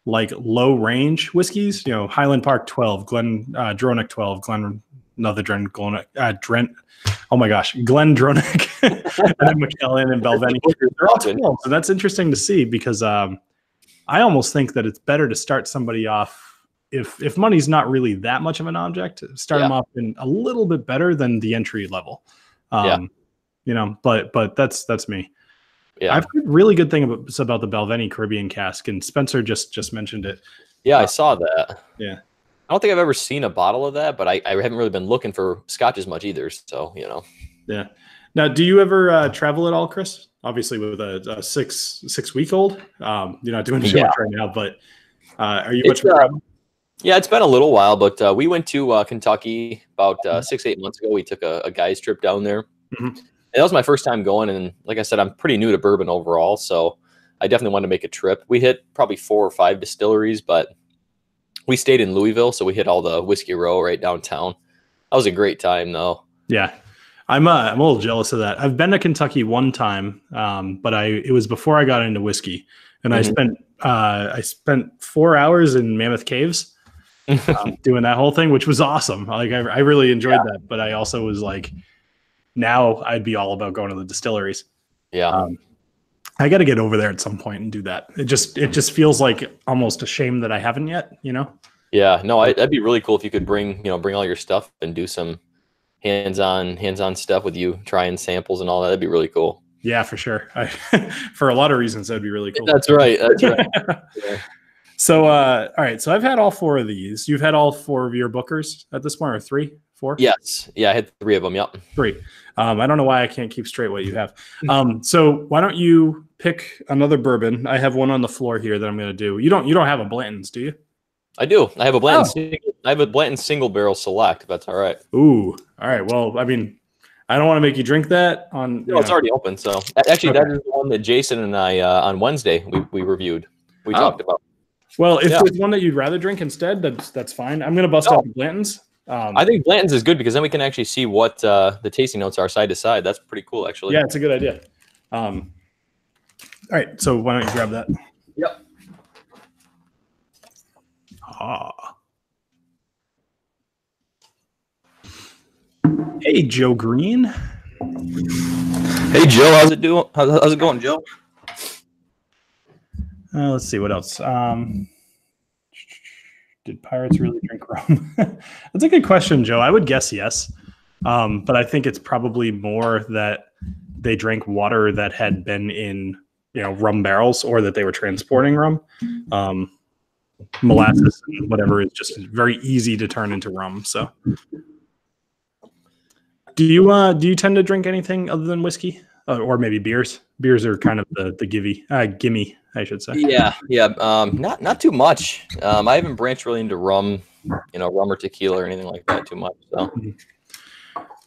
like low range whiskeys, Highland Park 12, Glen Dronach 12, Glen Dronach, and McKellen and Balvenie. They're all 12. So that's interesting to see because I almost think that it's better to start somebody off. If money's not really that much of an object, start them off in a little bit better than the entry level. But that's me. Yeah. I've heard really good thing about the Balvenie Caribbean cask, and Spencer just mentioned it. Yeah, I saw that. Yeah. I don't think I've ever seen a bottle of that, but I haven't really been looking for Scotch as much either. So, Yeah. Now, do you ever travel at all, Chris? Obviously with a 6-week-old, you're not doing too much right now, but are you much more travel? Yeah, it's been a little while, but we went to Kentucky about 6-8 months ago. We took a guy's trip down there. And that was my first time going. And like I said, I'm pretty new to bourbon overall, so I definitely wanted to make a trip. We hit probably 4 or 5 distilleries, but we stayed in Louisville, so we hit all the Whiskey Row right downtown. That was a great time, though. Yeah, I'm a little jealous of that. I've been to Kentucky one time, but it was before I got into whiskey, and I spent 4 hours in Mammoth Caves. doing that whole thing, which was awesome. Like I really enjoyed that, but I also was like, now I'd be all about going to the distilleries. Yeah. I got to get over there at some point and do that. It just feels like almost a shame that I haven't yet, Yeah, no, that'd be really cool if you could bring all your stuff and do some hands-on stuff with you, trying samples and all that. That'd be really cool. Yeah, for sure. For a lot of reasons, that'd be really cool. That's right. Yeah. So, all right. So I've had all 4 of these. You've had all 4 of your bookers at this point, or 3, 4? Yes. Yeah, I had 3 of them. Yep. 3. I don't know why I can't keep straight what you have. So why don't you pick another bourbon? I have one on the floor here that I'm going to do. You don't have a Blanton's, do you? I do. I have a Blanton. I have a Blanton single barrel select. If that's all right. Ooh. All right. Well, I mean, I don't want to make you drink that on. No, it's already open. So actually, that is the one that Jason and I on Wednesday we reviewed. We talked about. Well, if there's one that you'd rather drink instead, that's fine. I'm going to bust out the Blanton's. I think Blanton's is good because then we can actually see what the tasting notes are side to side. That's pretty cool, actually. Yeah, it's a good idea. All right, so why don't you grab that? Yep. Hey, Joe Green. Hey, Joe. How's it doing? How's it going, Joe? Let's see what else. Did pirates really drink rum? That's a good question, Joe. I would guess yes, but I think it's probably more that they drank water that had been in rum barrels, or that they were transporting rum. Molasses and whatever is just very easy to turn into rum. So, do you tend to drink anything other than whiskey, or maybe beers? Beers are kind of the gimme, I should say. Yeah. Not too much. I haven't branched really into rum, rum or tequila or anything like that too much. So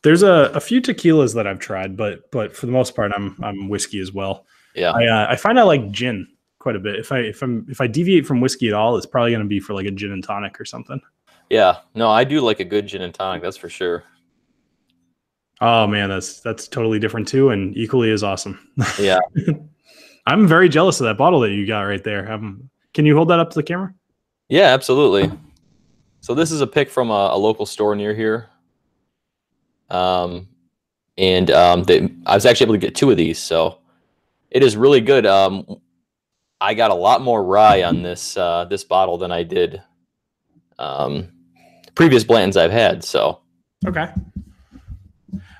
there's a few tequilas that I've tried, but for the most part, I'm whiskey as well. Yeah. I find I like gin quite a bit. If I deviate from whiskey at all, it's probably going to be for like a gin and tonic or something. Yeah. No, I do like a good gin and tonic. That's for sure. Oh man, that's totally different too, and equally as awesome. Yeah. I'm very jealous of that bottle that you got right there. Can you hold that up to the camera? Yeah, absolutely. So this is a pick from a local store near here. I was actually able to get 2 of these, so it is really good. I got a lot more rye on this bottle than I did previous Blantons I've had. So okay.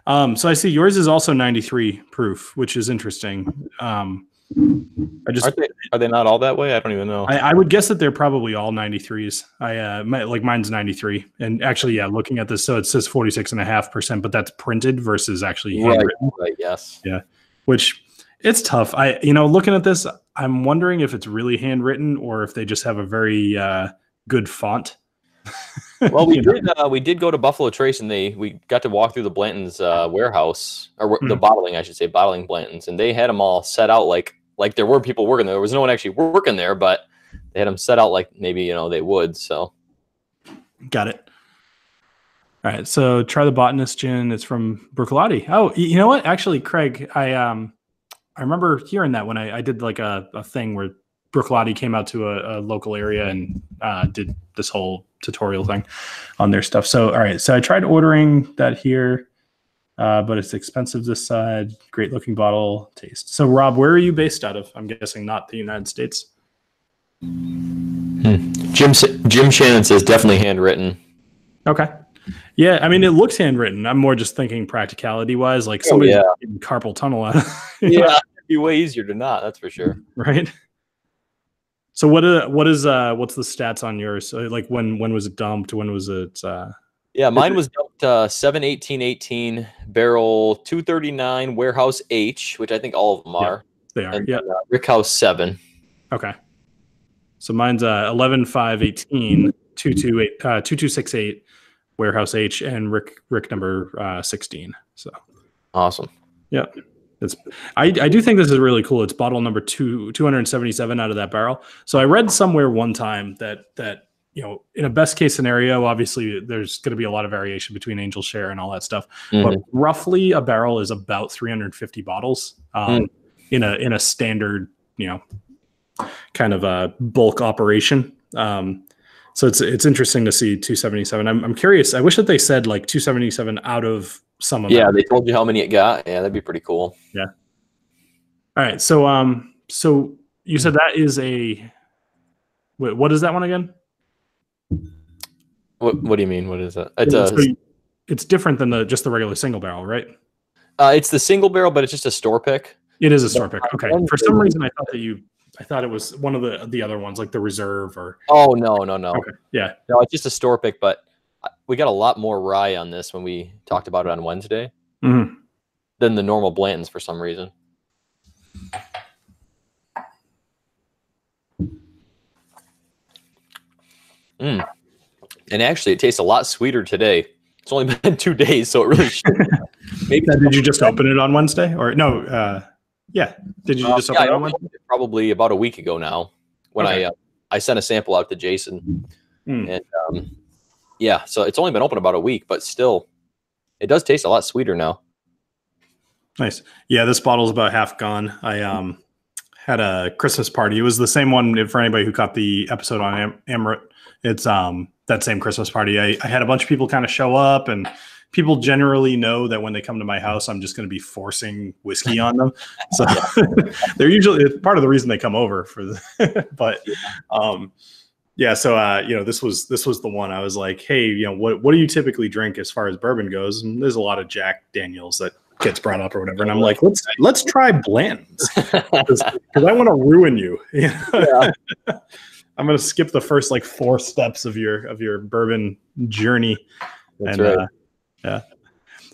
So I see yours is also 93 proof, which is interesting. Are they not all that way? I don't even know. I would guess that they're probably all 93s. Mine's 93, and actually, yeah, looking at this, so it says 46.5%, but that's printed versus actually handwritten. Right. Yes. Yeah. Which it's tough. Looking at this, I'm wondering if it's really handwritten or if they just have a very good font. Well, we did go to Buffalo Trace, and we got to walk through the Blanton's warehouse, or the bottling, I should say, bottling Blanton's, and they had them all set out like there were people working there. There was no one actually working there, but they had them set out like maybe they would. So, got it. All right, so try the Botanist gin. It's from Bruichladdich. Oh, you know what? Actually, Craig, I remember hearing that when I did like a thing where Bruichladdich came out to a local area and did this whole tutorial thing on their stuff. So, all right. So I tried ordering that here, but it's expensive this side. Great looking bottle, taste. So Rob, where are you based out of? I'm guessing not the United States. Jim Shannon says definitely handwritten. Okay. Yeah. I mean, it looks handwritten. I'm more just thinking practicality wise, like somebody's getting carpal tunnel out of it. Yeah. It'd be way easier to not, that's for sure. Right. So what's the stats on yours? So like when was it dumped? When was it? Yeah, mine was dumped 7/18/18, barrel 239, warehouse H, which I think all of them are. They are. And Rickhouse 7. Okay. So mine's 11/5/18, 2268, warehouse H, and Rick number 16. So awesome. Yeah. I do think this is really cool. It's bottle number 277 out of that barrel. So I read somewhere one time that in a best case scenario, obviously there's going to be a lot of variation between angel share and all that stuff, but roughly a barrel is about 350 bottles in a standard kind of a bulk operation. So it's interesting to see 277. I'm curious. I wish that they said like 277 out of some of them. Yeah, they told you how many it got. Yeah, that'd be pretty cool. Yeah. All right. So you said that is a what is that one again? What do you mean? What is that? It's different than just the regular single barrel, right? It's the single barrel, but it's just a store pick. It is a store pick. Okay. For some reason, I thought it was one of the other ones, like the reserve or. Oh no. Okay. Yeah. No, it's just a store pick, but we got a lot more rye on this when we talked about it on Wednesday than the normal Blantons for some reason. And actually, it tastes a lot sweeter today. It's only been 2 days, so it really should. Maybe. Did you just open it on Wednesday, or no? Yeah. Did you just open it on Wednesday? Probably about a week ago now, when I sent a sample out to Jason, and yeah, so it's only been open about a week, but still, it does taste a lot sweeter now. Nice. Yeah, this bottle's about half gone. I had a Christmas party. It was the same one for anybody who caught the episode on Amrit. It's that same Christmas party. I had a bunch of people kind of show up, and people generally know that when they come to my house, I'm just going to be forcing whiskey on them. So they're usually, it's part of the reason they come over for the, but yeah. So, this was the one I was like, hey, what do you typically drink as far as bourbon goes? And there's a lot of Jack Daniels that gets brought up or whatever. And I'm like, let's try Blantons because I want to ruin you. Yeah. I'm going to skip the first like 4 steps of your bourbon journey. That's right. Yeah.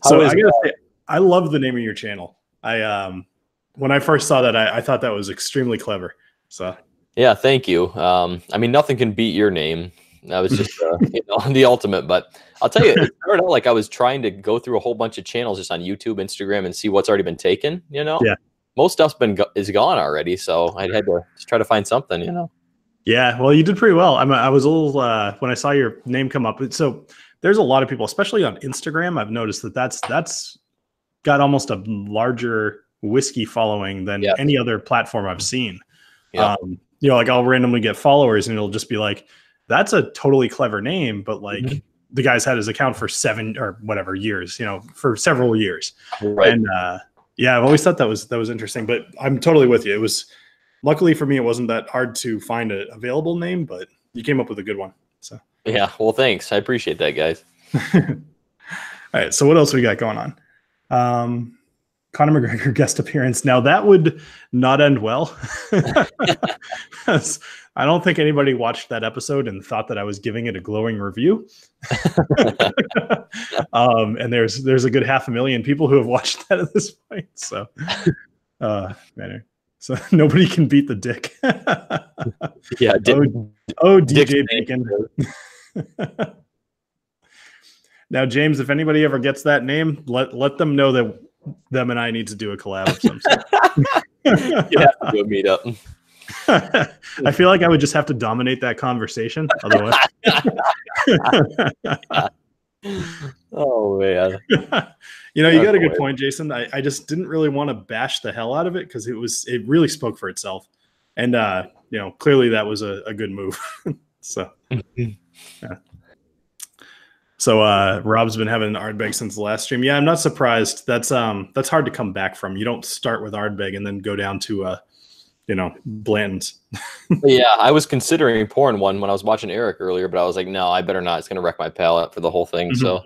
So I gotta say, I love the name of your channel. When I first saw that, I thought that was extremely clever. So yeah, thank you. I mean, nothing can beat your name. That was just the ultimate. But I'll tell you, it started out like I was trying to go through a whole bunch of channels just on YouTube, Instagram, and see what's already been taken. Yeah. Most stuff's is gone already, so I had to just try to find something. Yeah, well, you did pretty well. I was a little when I saw your name come up. So there's a lot of people, especially on Instagram. I've noticed that's got almost a larger whiskey following than any other platform I've seen. Yeah. Like I'll randomly get followers, and it'll just be like, "That's a totally clever name," but like the guy's had his account for 7 or whatever years, for several years. Right. And I've always thought that was interesting. But I'm totally with you. It was. Luckily for me, it wasn't that hard to find an available name, but you came up with a good one. So yeah, well, thanks. I appreciate that, guys. All right, so what else we got going on? Conor McGregor guest appearance. Now that would not end well. I don't think anybody watched that episode and thought that I was giving it a glowing review. And there's a good 500,000 people who have watched that at this point. So, man. So nobody can beat the Dick. Yeah. DJ Bacon. Now, James, if anybody ever gets that name, let them know that them and I need to do a collab of some sort. You have to do a meetup. I feel like I would just have to dominate that conversation. Otherwise. Oh man. You got a good point, Jason. I just didn't really want to bash the hell out of it because it really spoke for itself. And clearly that was a good move. So yeah. So Rob's been having Ardbeg since the last stream. Yeah, I'm not surprised. That's hard to come back from. You don't start with Ardbeg and then go down to Blanton's. Yeah, I was considering pouring one when I was watching Eric earlier, but I was like, no, I better not. It's going to wreck my palate for the whole thing. So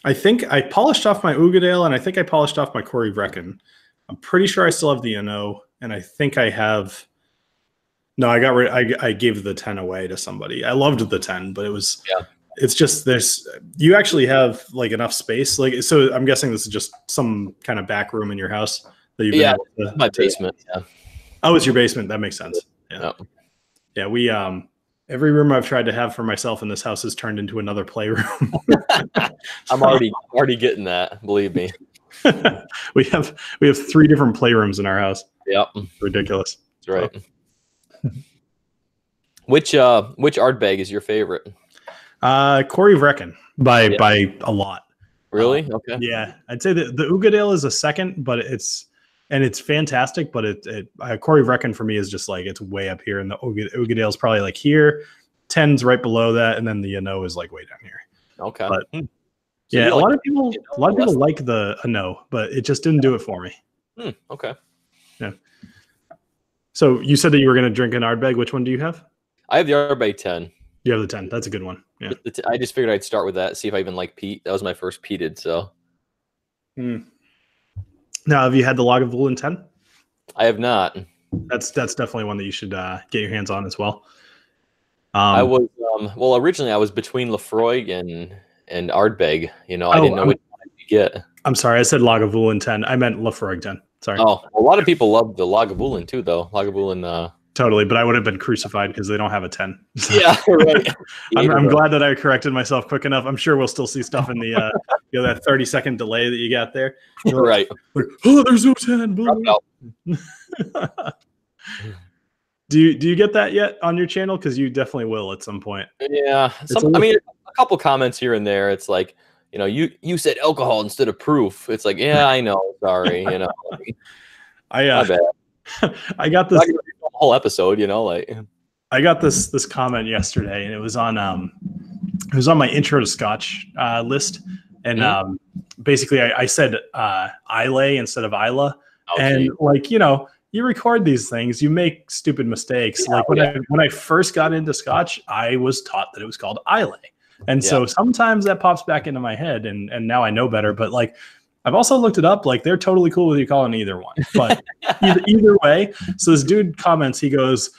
I think I polished off my Ugadale, and I think I polished off my Corey Vrecken. I'm pretty sure I still have the NO, and I think I have. No, I gave the 10 away to somebody. I loved the 10, but it was. Yeah. It's just you actually have like enough space, like so. I'm guessing this is just some kind of back room in your house that you've been able to, my basement. Yeah. Oh, it's your basement. That makes sense. Yeah. Yep. Yeah. We every room I've tried to have for myself in this house has turned into another playroom. I'm already getting that. Believe me. we have 3 different playrooms in our house. Yep. Ridiculous. That's right. Which Ardbeg is your favorite? Corey Vrecken by a lot. Really? Okay. Yeah, I'd say that the Ugadale is a second, but it's fantastic. But Corey Vrecken for me is just like it's way up here, and the Ugadale is probably like here, 10's right below that, and then the no is like way down here. Okay. But So yeah, a lot of people less- like the no, but it just didn't do it for me. Okay. Yeah. So you said that you were going to drink an Ardbeg. Which one do you have? I have the Ardbeg 10. You have the 10. That's a good one. Yeah. I just figured I'd start with that, see if I even like peat. That was my first peated, so. Now, have you had the Lagavulin 10? I have not. That's definitely one that you should get your hands on as well. I was well, originally I was between Lefroy and Ardbeg. You know, I didn't know which one to get. I'm sorry, I said Lagavulin 10. I meant Lefroy 10. Sorry. Oh, a lot of people love the Lagavulin too, though. Lagavulin. Totally, but I would have been crucified because they don't have a 10. Yeah, right. I'm glad that I corrected myself quick enough. I'm sure we'll still see stuff in the that 30-second delay that you got there. Right. Like, oh, there's no 10. Do you get that yet on your channel? Because you definitely will at some point. Yeah. I mean, a couple comments here and there. It's like, you know, you said alcohol instead of proof. It's like, yeah, I know. Sorry, you know. I got this whole episode, you know, like I got this comment yesterday, and it was on my intro to Scotch list, and basically I said Islay instead of Isla, and like, you know, you record these things, you make stupid mistakes. Like when I first got into Scotch, I was taught that it was called Islay, and so sometimes that pops back into my head, and now I know better. But like, I've also looked it up. Like, they're totally cool with you calling either one. But either way, so this dude comments, he goes,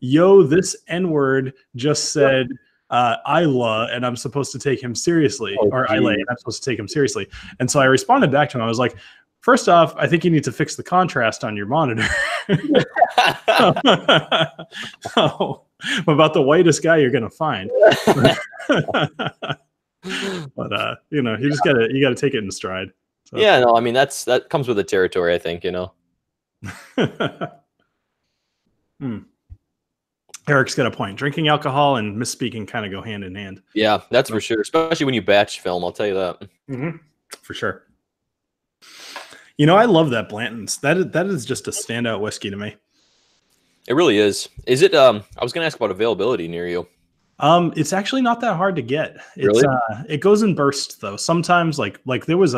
yo, this N-word just said Isla, and I'm supposed to take him seriously. Or Islay, and I'm supposed to take him seriously. And so I responded back to him. I was like, first off, I think you need to fix the contrast on your monitor. So, about the whitest guy you're going to find. But you know, you gotta take it in stride. So. Yeah, no, I mean that comes with the territory, I think, you know. Eric's got a point. Drinking alcohol and misspeaking kind of go hand in hand. Yeah, that's for sure. Especially when you batch film, I'll tell you that. For sure. You know, I love that Blanton's. That is just a standout whiskey to me. It really is. Is it? I was going to ask about availability near you. It's actually not that hard to get. It's, really? It goes in bursts though. Sometimes like there was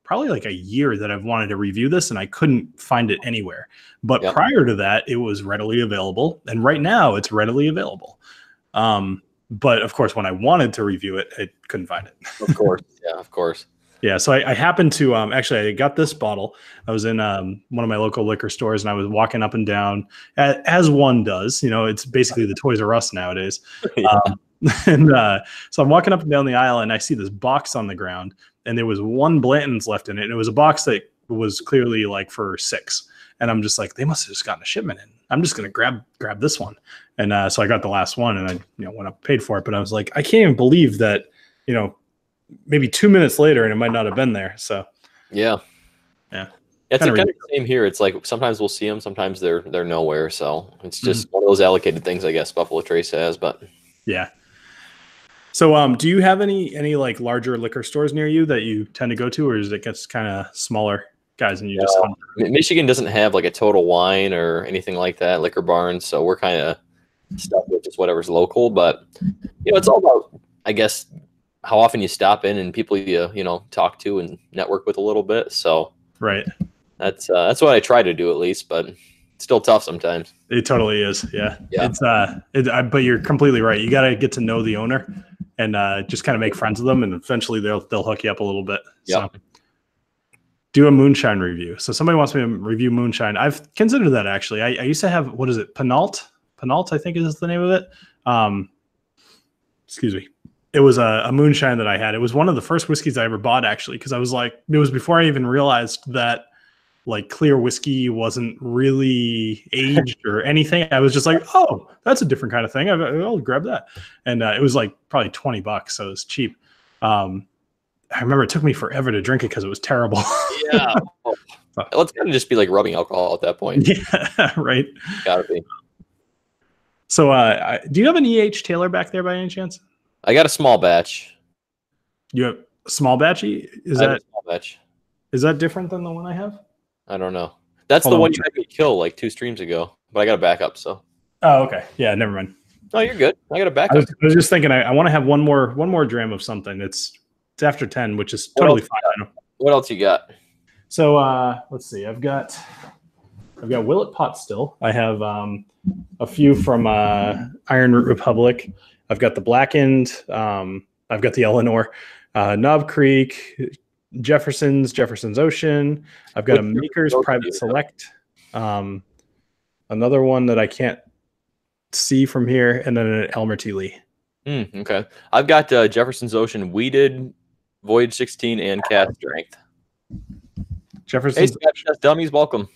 probably like a year that I've wanted to review this and I couldn't find it anywhere. But prior to that, it was readily available. And right now it's readily available. But of course, when I wanted to review it, I couldn't find it. Of course. Yeah, of course. Yeah, so I happened to actually I got this bottle. I was in one of my local liquor stores, and I was walking up and down as one does. You know, it's basically the Toys R Us nowadays. So I'm walking up and down the aisle, and I see this box on the ground, and there was one Blanton's left in it, and it was a box that was clearly like for 6. And I'm just like, they must have just gotten a shipment in. I'm just gonna grab this one, and so I got the last one, and I went up, paid for it. But I was like, I can't even believe that, you know, maybe 2 minutes later and it might not have been there. So yeah, it's kind of the same here. It's like sometimes we'll see them, sometimes they're nowhere. So it's just one of those allocated things, I guess, Buffalo Trace has. But yeah. So do you have any like larger liquor stores near you that you tend to go to, or is it gets kind of smaller guys and you just hunt? Michigan doesn't have like a Total Wine or anything like that, Liquor Barn, so we're kind of stuck with just whatever's local. But you know, it's all about, I guess, how often you stop in and people you know talk to and network with a little bit. So right, that's what I try to do at least, but it's still tough sometimes. It totally is. Yeah. It's but you're completely right. You got to get to know the owner and just kind of make friends with them, and eventually they'll hook you up a little bit. Yeah. So do a moonshine review. So somebody wants me to review moonshine. I've considered that actually. I used to have, what is it, Penalt, I think is the name of it. Excuse me. It was a moonshine that I had. It was one of the first whiskeys I ever bought, actually, because I was like, it was before I even realized that like clear whiskey wasn't really aged or anything. I was just like, oh, that's a different kind of thing. I'll grab that. And it was like probably $20, so it was cheap. I remember it took me forever to drink it because it was terrible. Yeah. Let's kind of just be like rubbing alcohol at that point. Yeah, right. Gotta be. So do you have an E.H. Taylor back there by any chance? I got a small batch. You have a small batchy? Is that a small batch? Is that different than the one I have? I don't know. That's the one you had me kill like 2 streams ago, but I got a backup. So. Oh, okay. Yeah, never mind. Oh, you're good. I got a I backup. was just thinking I want to have one more dram of something. It's after 10, which is totally fine. What else you got? So let's see. I've got Willet Pot still. I have a few from Iron Root Republic. I've got the Blackened. I've got the Eleanor, Knob Creek, Jefferson's Ocean. I've got a Maker's Private Select. Another one that I can't see from here, and then an Elmer T. Lee. Okay. I've got Jefferson's Ocean Weeded, Voyage 16, and Cast Strength. Jefferson's Scott, Dummies, welcome.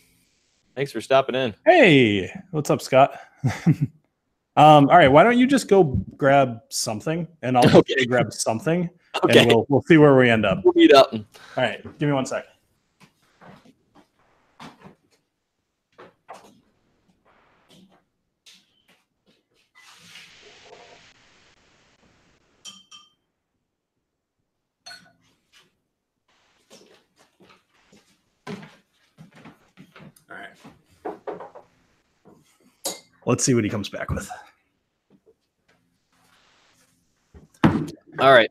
Thanks for stopping in. Hey, what's up, Scott? All right, why don't you just go grab something, and I'll go grab something, and we'll see where we end up. We'll meet up. All right, give me 1 sec. All right. Let's see what he comes back with. All right.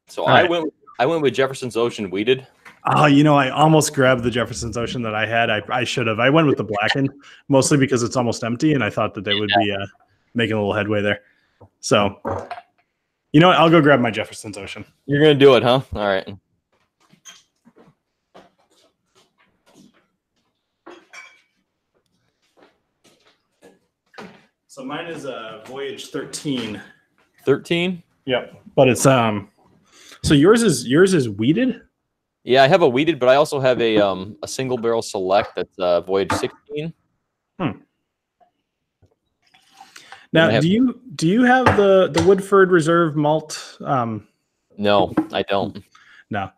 So I went with Jefferson's Ocean Weeded. Oh, I almost grabbed the Jefferson's Ocean that I had. I should have. I went with the Blackened, mostly because it's almost empty, and I thought that they would be making a little headway there. So, you know what? I'll go grab my Jefferson's Ocean. You're going to do it, huh? All right. So mine is a Voyage 13. 13? Yep. But it's so yours is weeded? Yeah, I have a weeded, but I also have a single barrel select that's Voyage 16. Now, do you have the Woodford Reserve malt? No, I don't. No.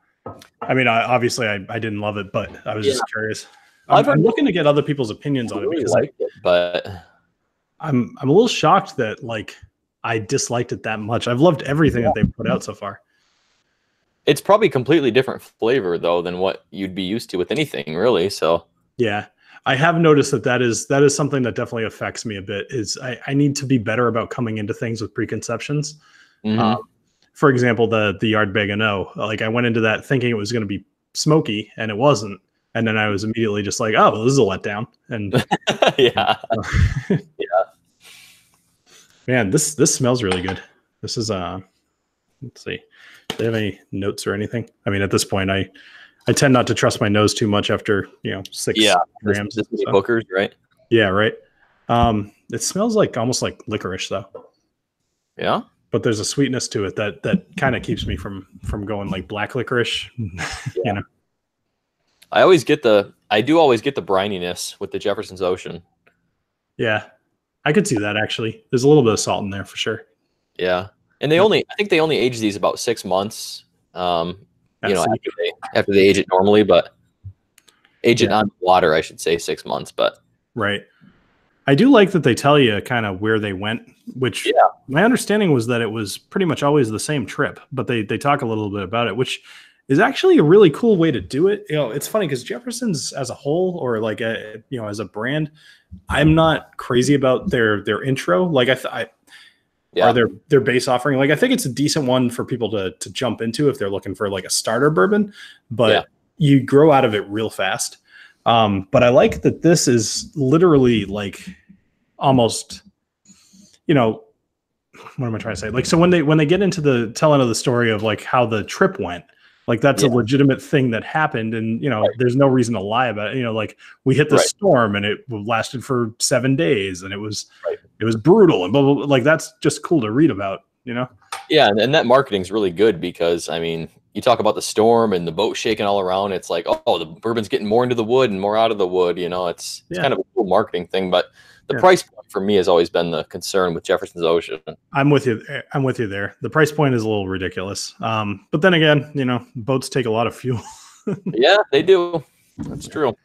I mean, obviously I didn't love it, but I was just curious. I'm looking to get other people's opinions on it because but I'm a little shocked that I disliked it that much. I've loved everything that they've put out so far. It's probably completely different flavor though than what you'd be used to with anything, really. So yeah, I have noticed that is something that definitely affects me a bit. Is I need to be better about coming into things with preconceptions. For example, the Ardbeg and O. I went into that thinking it was going to be smoky, and it wasn't. And then I was immediately just like, oh, well, this is a letdown. And yeah. Man, this smells really good. This is let's see. Do they have any notes or anything? I mean, at this point, I tend not to trust my nose too much after 6 grams. This Booker's, right? Yeah, right. It smells almost like licorice though. Yeah. But there's a sweetness to it that kind of keeps me from going like black licorice. I do always get the brininess with the Jefferson's Ocean. Yeah. I could see that actually. There's a little bit of salt in there for sure. Yeah. And I think they only age these about 6 months. After they age it normally, but age it on water, I should say 6 months, but right. I do like that they tell you kind of where they went, which my understanding was that it was pretty much always the same trip, but they talk a little bit about it, which is actually a really cool way to do it. It's funny because Jefferson's as a whole, or as a brand, I'm not crazy about their intro. Or their base offering. I think it's a decent one for people to jump into if they're looking for a starter bourbon, but you grow out of it real fast. But I like that this is literally almost, what am I trying to say? So when they get into the telling of the story of how the trip went, that's a legitimate thing that happened, and there's no reason to lie about it. We hit the storm and it lasted for 7 days, and it was brutal, and blah, blah, blah. That's just cool to read about, Yeah, and that marketing's really good because you talk about the storm and the boat shaking all around. It's like, oh, the bourbon's getting more into the wood and more out of the wood. It's kind of a cool marketing thing, but the price point for me has always been the concern with Jefferson's Ocean. I'm with you there. The price point is a little ridiculous. But then again, boats take a lot of fuel. Yeah, they do. That's true.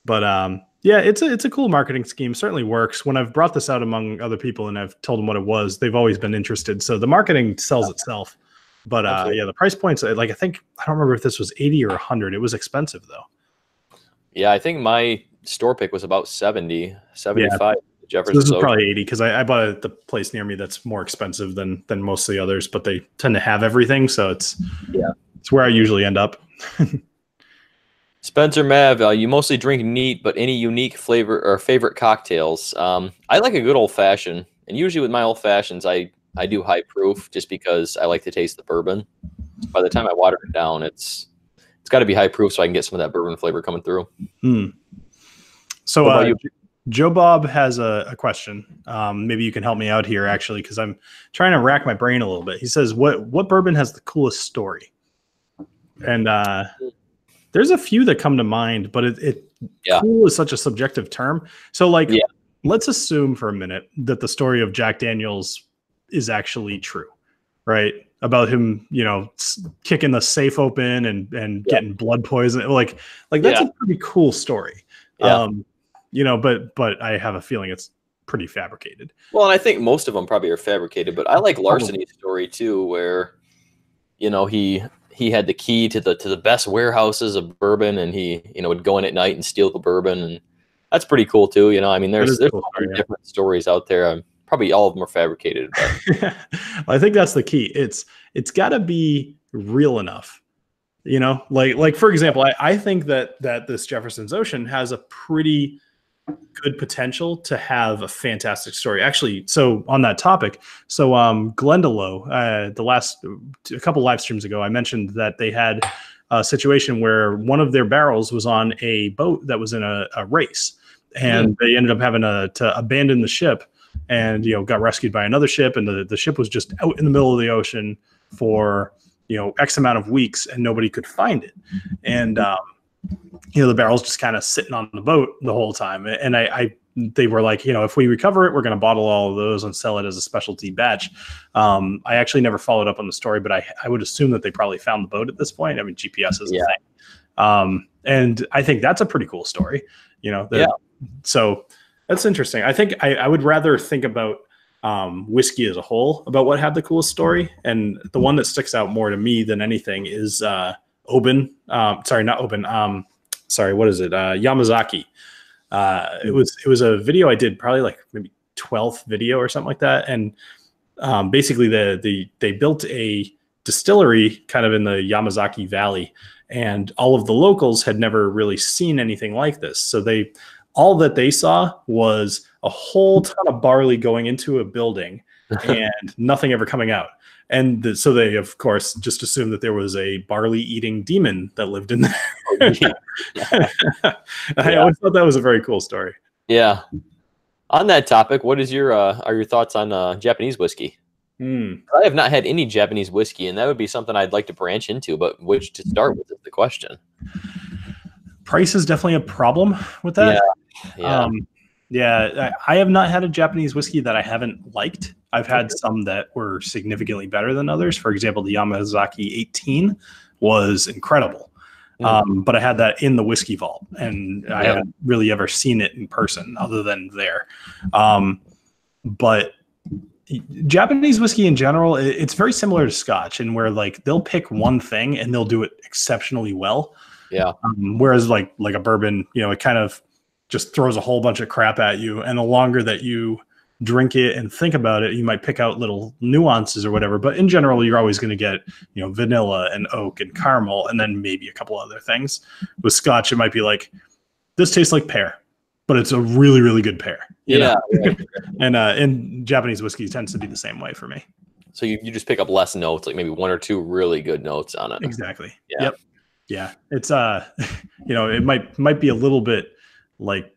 But it's a cool marketing scheme. Certainly works. When I've brought this out among other people and I've told them what it was, they've always been interested. So the marketing sells itself. But the price points, I don't remember if this was 80 or 100. It was expensive though. Yeah, I think my store pick was about 70, 75 at So this is probably 80 because I bought it at the place near me that's more expensive than most of the others, but they tend to have everything, so it's where I usually end up. Spencer Mav, you mostly drink neat, but any unique flavor or favorite cocktails? I like a good old fashioned, and usually with my old fashions, I do high proof just because I like to taste the bourbon. By the time I water it down, it's got to be high proof so I can get some of that bourbon flavor coming through. So Joe Bob has a question. Maybe you can help me out here, actually, because I'm trying to rack my brain a little bit. He says, what bourbon has the coolest story? And there's a few that come to mind, but cool is such a subjective term. So like, let's assume for a minute that the story of Jack Daniels is actually true, right? About him, kicking the safe open and getting blood poison. Like that's a pretty cool story. But I have a feeling it's pretty fabricated. Well, and I think most of them probably are fabricated, but I like Larceny's story too, where, he had the key to the best warehouses of bourbon, and he would go in at night and steal the bourbon, and that's pretty cool too. I mean, there's cool different stories out there. Probably all of them are fabricated. But. I think that's the key. It's got to be real enough. Like for example, I think that this Jefferson's Ocean has a pretty good potential to have a fantastic story. Actually, so on that topic, Glendalough, a couple live streams ago, I mentioned that they had a situation where one of their barrels was on a boat that was in a race, and they ended up having to abandon the ship, and got rescued by another ship, and the ship was just out in the middle of the ocean for X amount of weeks, and nobody could find it, and the barrel's just kind of sitting on the boat the whole time. And they were like, if we recover it, we're going to bottle all of those and sell it as a specialty batch. I actually never followed up on the story, but I would assume that they probably found the boat at this point. I mean, GPS is a thing. And I think that's a pretty cool story, So that's interesting. I think I would rather think about whiskey as a whole, about what had the coolest story. And the one that sticks out more to me than anything is Oban. Sorry, not Oban. Sorry, what is it? Yamazaki. It was a video I did, probably like maybe 12th video or something like that. And basically they built a distillery kind of in the Yamazaki Valley, and all of the locals had never really seen anything like this. So all that they saw was a whole ton of barley going into a building and nothing ever coming out. And so they, of course, just assumed that there was a barley-eating demon that lived in there. I always thought that was a very cool story. Yeah. On that topic, what is are your thoughts on Japanese whiskey? I have not had any Japanese whiskey, and that would be something I'd like to branch into, but which to start with is the question. Price is definitely a problem with that. I have not had a Japanese whiskey that I haven't liked. I've had some that were significantly better than others. For example, the Yamazaki 18 was incredible. But I had that in the whiskey vault, and I haven't really ever seen it in person other than there. But Japanese whiskey in general, it's very similar to Scotch, in where like they'll pick one thing and they'll do it exceptionally well. Whereas like a bourbon, it kind of just throws a whole bunch of crap at you, and the longer that you drink it and think about it, you might pick out little nuances or whatever, but in general you're always going to get vanilla and oak and caramel, and then maybe a couple other things. With Scotch, it might be like, this tastes like pear, but it's a really, really good pear. And Japanese whiskey tends to be the same way for me. So you just pick up less notes, like maybe one or two really good notes on it. Exactly. It's it might be a little bit like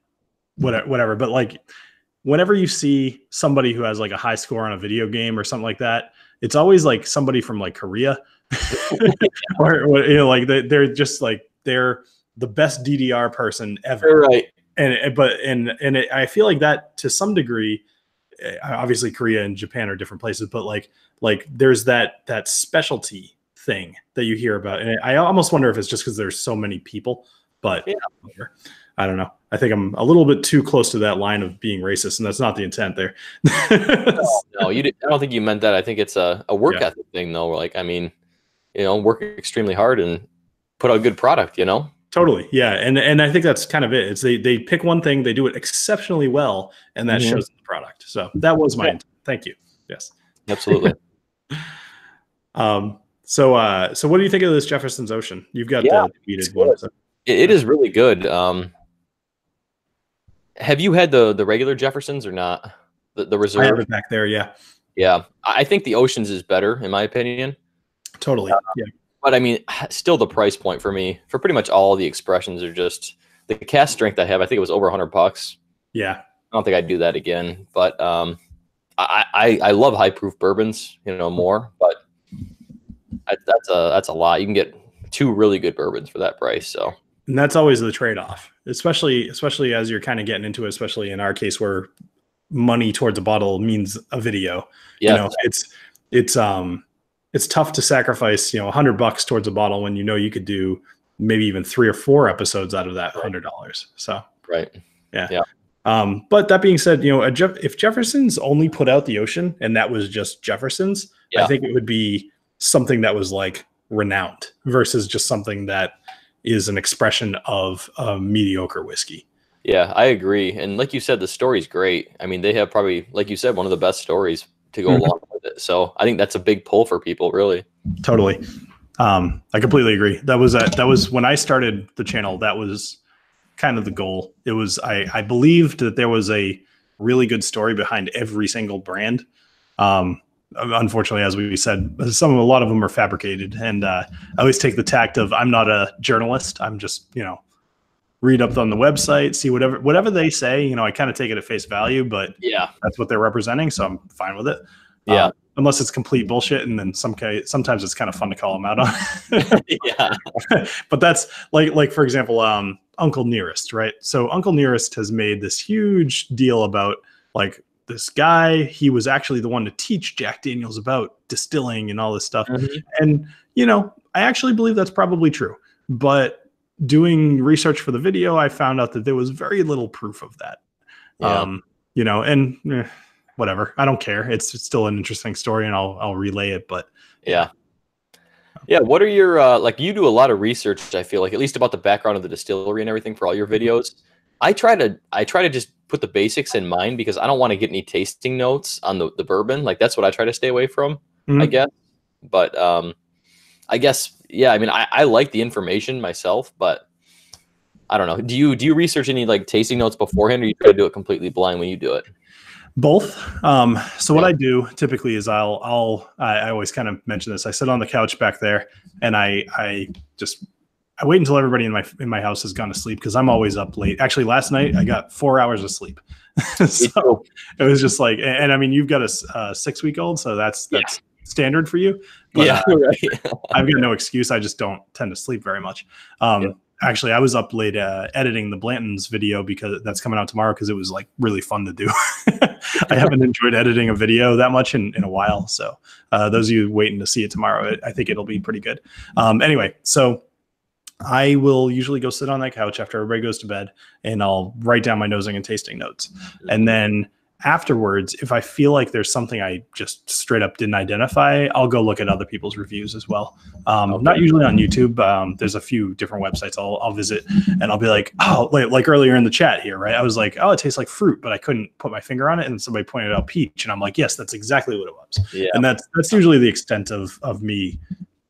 whatever, but like whenever you see somebody who has like a high score on a video game or something like that, it's always like somebody from like Korea or like they're just like, they're the best DDR person ever. Right. And I feel like that to some degree, obviously Korea and Japan are different places, but like there's that specialty thing that you hear about. And I almost wonder if it's just because there's so many people, but I don't know. I think I'm a little bit too close to that line of being racist, and that's not the intent there. No, I don't think you meant that. I think it's a work ethic thing, though. Like, I mean, work extremely hard and put out a good product, Totally. Yeah. And I think that's kind of it. It's they pick one thing, they do it exceptionally well, and that shows in the product. So that was my intent. Thank you. Yes. Absolutely. So what do you think of this Jefferson's Ocean? You've got the weeded one. So. It is really good. Have you had the regular Jeffersons or not? The Reserve? I have it back there, yeah. Yeah. I think the Oceans is better, in my opinion. Totally. Yeah. But I mean, still the price point for me, for pretty much all the expressions are just, the cast strength I have, I think it was over $100. Yeah. I don't think I'd do that again. But I love high proof bourbons, more, but that's a lot. You can get 2 really good bourbons for that price. So, and that's always the trade-off, especially as you're kind of getting into it, especially in our case where money towards a bottle means a video. Yeah. It's tough to sacrifice, $100 towards a bottle when you could do maybe even 3 or 4 episodes out of that $100. So right. Yeah. But that being said, if Jefferson's only put out the Ocean and that was just Jefferson's, I think it would be something that was like renowned versus just something that is an expression of a mediocre whiskey. Yeah, I agree. And like you said, the story's great. I mean, they have probably, like you said, one of the best stories to go along with it. So I think that's a big pull for people, really. Totally. I completely agree. That was when I started the channel, that was kind of the goal. It was, I believed that there was a really good story behind every single brand. Unfortunately, as we said, a lot of them are fabricated, and I always take the tact of, I'm not a journalist. I'm just, read up on the website, see whatever they say, I kind of take it at face value, but that's what they're representing. So I'm fine with it. Yeah. Unless it's complete bullshit. And then sometimes it's kind of fun to call them out on. Yeah. But that's like, for example, Uncle Nearest, right? So Uncle Nearest has made this huge deal about like this guy. He was actually the one to teach Jack Daniels about distilling and all this stuff. And, I actually believe that's probably true, but doing research for the video, I found out that there was very little proof of that. Whatever. I don't care. It's still an interesting story, and I'll relay it. But yeah. What are your you do a lot of research, I feel like, at least about the background of the distillery and everything for all your videos. I try to just put the basics in mind because I don't want to get any tasting notes on the bourbon. Like that's what I try to stay away from, I guess. But I guess, I mean, I like the information myself, but I don't know. Do you research any like tasting notes beforehand, or you try to do it completely blind when you do it? Both. So what I do typically is I always kind of mention this. I sit on the couch back there and I wait until everybody in my house has gone to sleep because I'm always up late. Actually, last night I got 4 hours of sleep. So it was just like, and I mean, you've got a 6-week-old, so that's standard for you. But, right. I've got no excuse. I just don't tend to sleep very much. Actually, I was up late editing the Blanton's video because that's coming out tomorrow because it was like really fun to do. I haven't enjoyed editing a video that much in a while. So those of you waiting to see it tomorrow, I think it'll be pretty good. Anyway, so I will usually go sit on that couch after everybody goes to bed and I'll write down my nosing and tasting notes. And then afterwards, if I feel like there's something I just straight up didn't identify, I'll go look at other people's reviews as well. Not usually on YouTube. There's a few different websites I'll visit and I'll be like, oh, like earlier in the chat here, right? I was like, oh, it tastes like fruit, but I couldn't put my finger on it. And somebody pointed out peach. And I'm like, yes, that's exactly what it was. Yeah. And that's usually the extent of me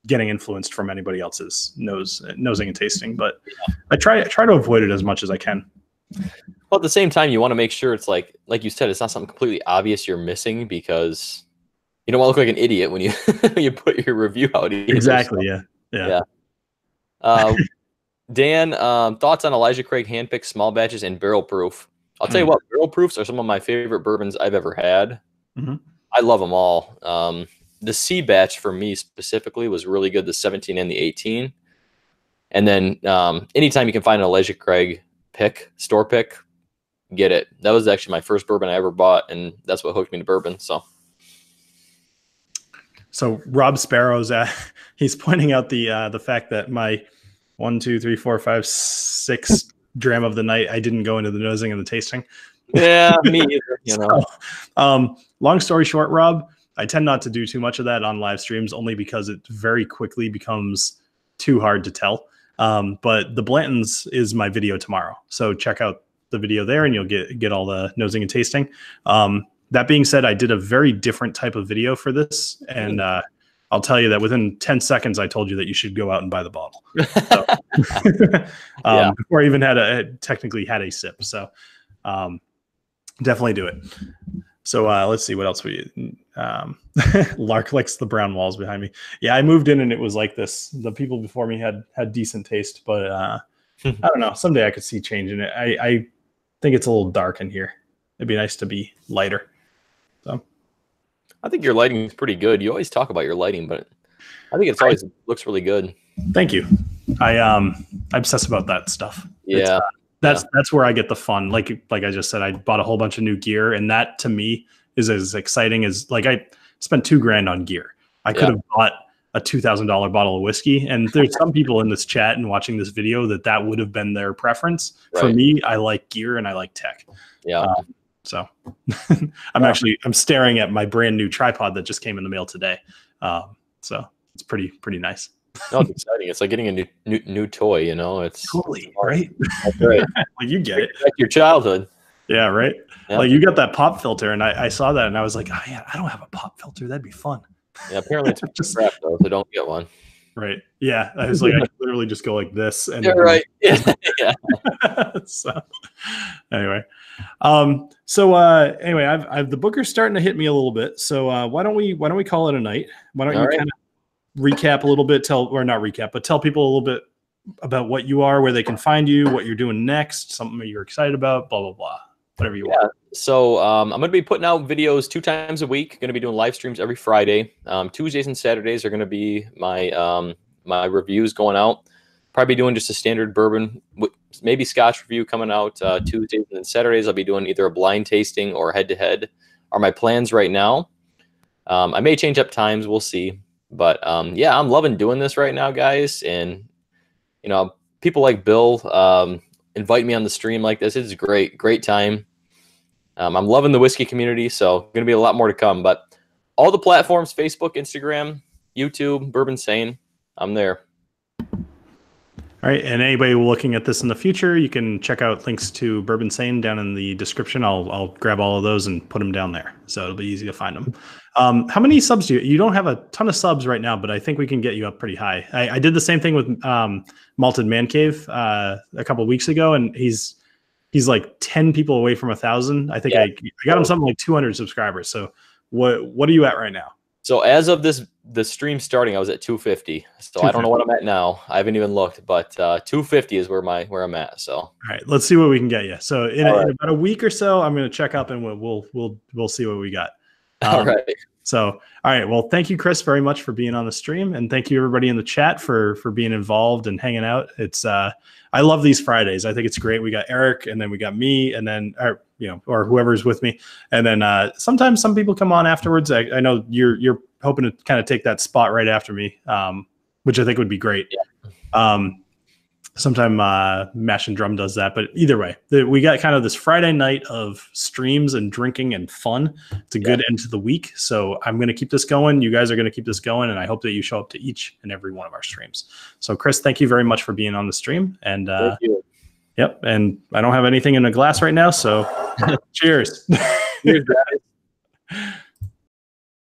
getting influenced from anybody else's nosing and tasting. But I try to avoid it as much as I can. Well, at the same time, you want to make sure it's like you said, it's not something completely obvious you're missing because you don't want to look like an idiot when you you put your review out. Exactly. Yeah. Dan, thoughts on Elijah Craig handpicked small batches and barrel proof? I'll tell you what, barrel proofs are some of my favorite bourbons I've ever had. I love them all. The C batch for me specifically was really good, the 17 and the 18. And then anytime you can find an Elijah Craig store pick, get it. That was actually my first bourbon I ever bought, and that's what hooked me to bourbon. So Rob Sparrow's he's pointing out the fact that my 1, 2, 3, 4, 5, 6 dram of the night I didn't go into the nosing and the tasting. Yeah, me either. So, long story short, Rob, I tend not to do too much of that on live streams only because it very quickly becomes too hard to tell. But the Blantons is my video tomorrow. So check out the video there and you'll get all the nosing and tasting. That being said, I did a very different type of video for this. And I'll tell you that within 10 seconds, I told you that you should go out and buy the bottle. So, before I even technically had a sip. So definitely do it. So let's see what else Lark likes the brown walls behind me. Yeah, I moved in and it was like this. The people before me had decent taste, but I don't know. Someday I could see changing it. I think it's a little dark in here. It'd be nice to be lighter. So I think your lighting is pretty good. You always talk about your lighting, but I think it's always looks really good. Thank you. I obsess about that stuff. Yeah. That's where I get the fun. Like I just said, I bought a whole bunch of new gear, and that to me is as exciting as, like, I spent $2,000 on gear. I could have bought a $2,000 bottle of whiskey, and there's some people in this chat and watching this video that would have been their preference. Right. For me, I like gear and I like tech. Yeah. So I'm staring at my brand new tripod that just came in the mail today. So it's pretty nice. No, it's exciting. It's like getting a new toy, you know. It's totally right. That's right. Like, you get it. Like your childhood. Yeah, right. Yeah. Like, you got that pop filter, and I saw that, and I was like, oh yeah, I don't have a pop filter. That'd be fun. Yeah, apparently it's just crap though, so don't get one. Right. Yeah. I was like, I could literally just go like this. And you're right. Yeah. So anyway. Anyway, I've the Booker's starting to hit me a little bit. So why don't we call it a night? Why don't you kind of recap a little bit, tell people a little bit about what you are, where they can find you, what you're doing next, something that you're excited about, blah, blah, blah, whatever you want. So I'm going to be putting out videos 2 times a week. Going to be doing live streams every Friday. Tuesdays and Saturdays are going to be my my reviews going out. Probably doing just a standard bourbon, maybe Scotch review coming out Tuesdays, and then Saturdays I'll be doing either a blind tasting or head-to-head are my plans right now. I may change up times. We'll see. But yeah, I'm loving doing this right now, guys. And, you know, people like Bill invite me on the stream like this. It's great time. I'm loving the whiskey community, so going to be a lot more to come. But all the platforms, Facebook, Instagram, YouTube, Bourbinsane, I'm there. All right, and anybody looking at this in the future, you can check out links to Bourbinsane down in the description. I'll grab all of those and put them down there, so it'll be easy to find them. How many subs do you don't have a ton of subs right now, but I think we can get you up pretty high. I did the same thing with Malted Man Cave a couple of weeks ago, and he's like 10 people away from 1,000. I think I got him something like 200 subscribers. So what are you at right now? So as of the stream starting, I was at 250. So I don't know what I'm at now. I haven't even looked, but 250 is where I'm at. So all right, let's see what we can get you. So in about a week or so, I'm going to check up and we'll see what we got. All right. So all right, well, thank you, Chris, very much for being on the stream, and thank you everybody in the chat for being involved and hanging out. It's I love these Fridays. I think it's great. We got Eric, and then we got me, and then or whoever's with me, and then sometimes some people come on afterwards. I know you're hoping to kind of take that spot right after me, which I think would be great. Yeah. Sometime Mash and Drum does that, but either way, we got kind of this Friday night of streams and drinking and fun. It's a good end to the week, so I'm going to keep this going. You guys are going to keep this going, and I hope that you show up to each and every one of our streams. So, Chris, thank you very much for being on the stream. And thank you. Yep, and I don't have anything in a glass right now, so cheers. Cheers, guys.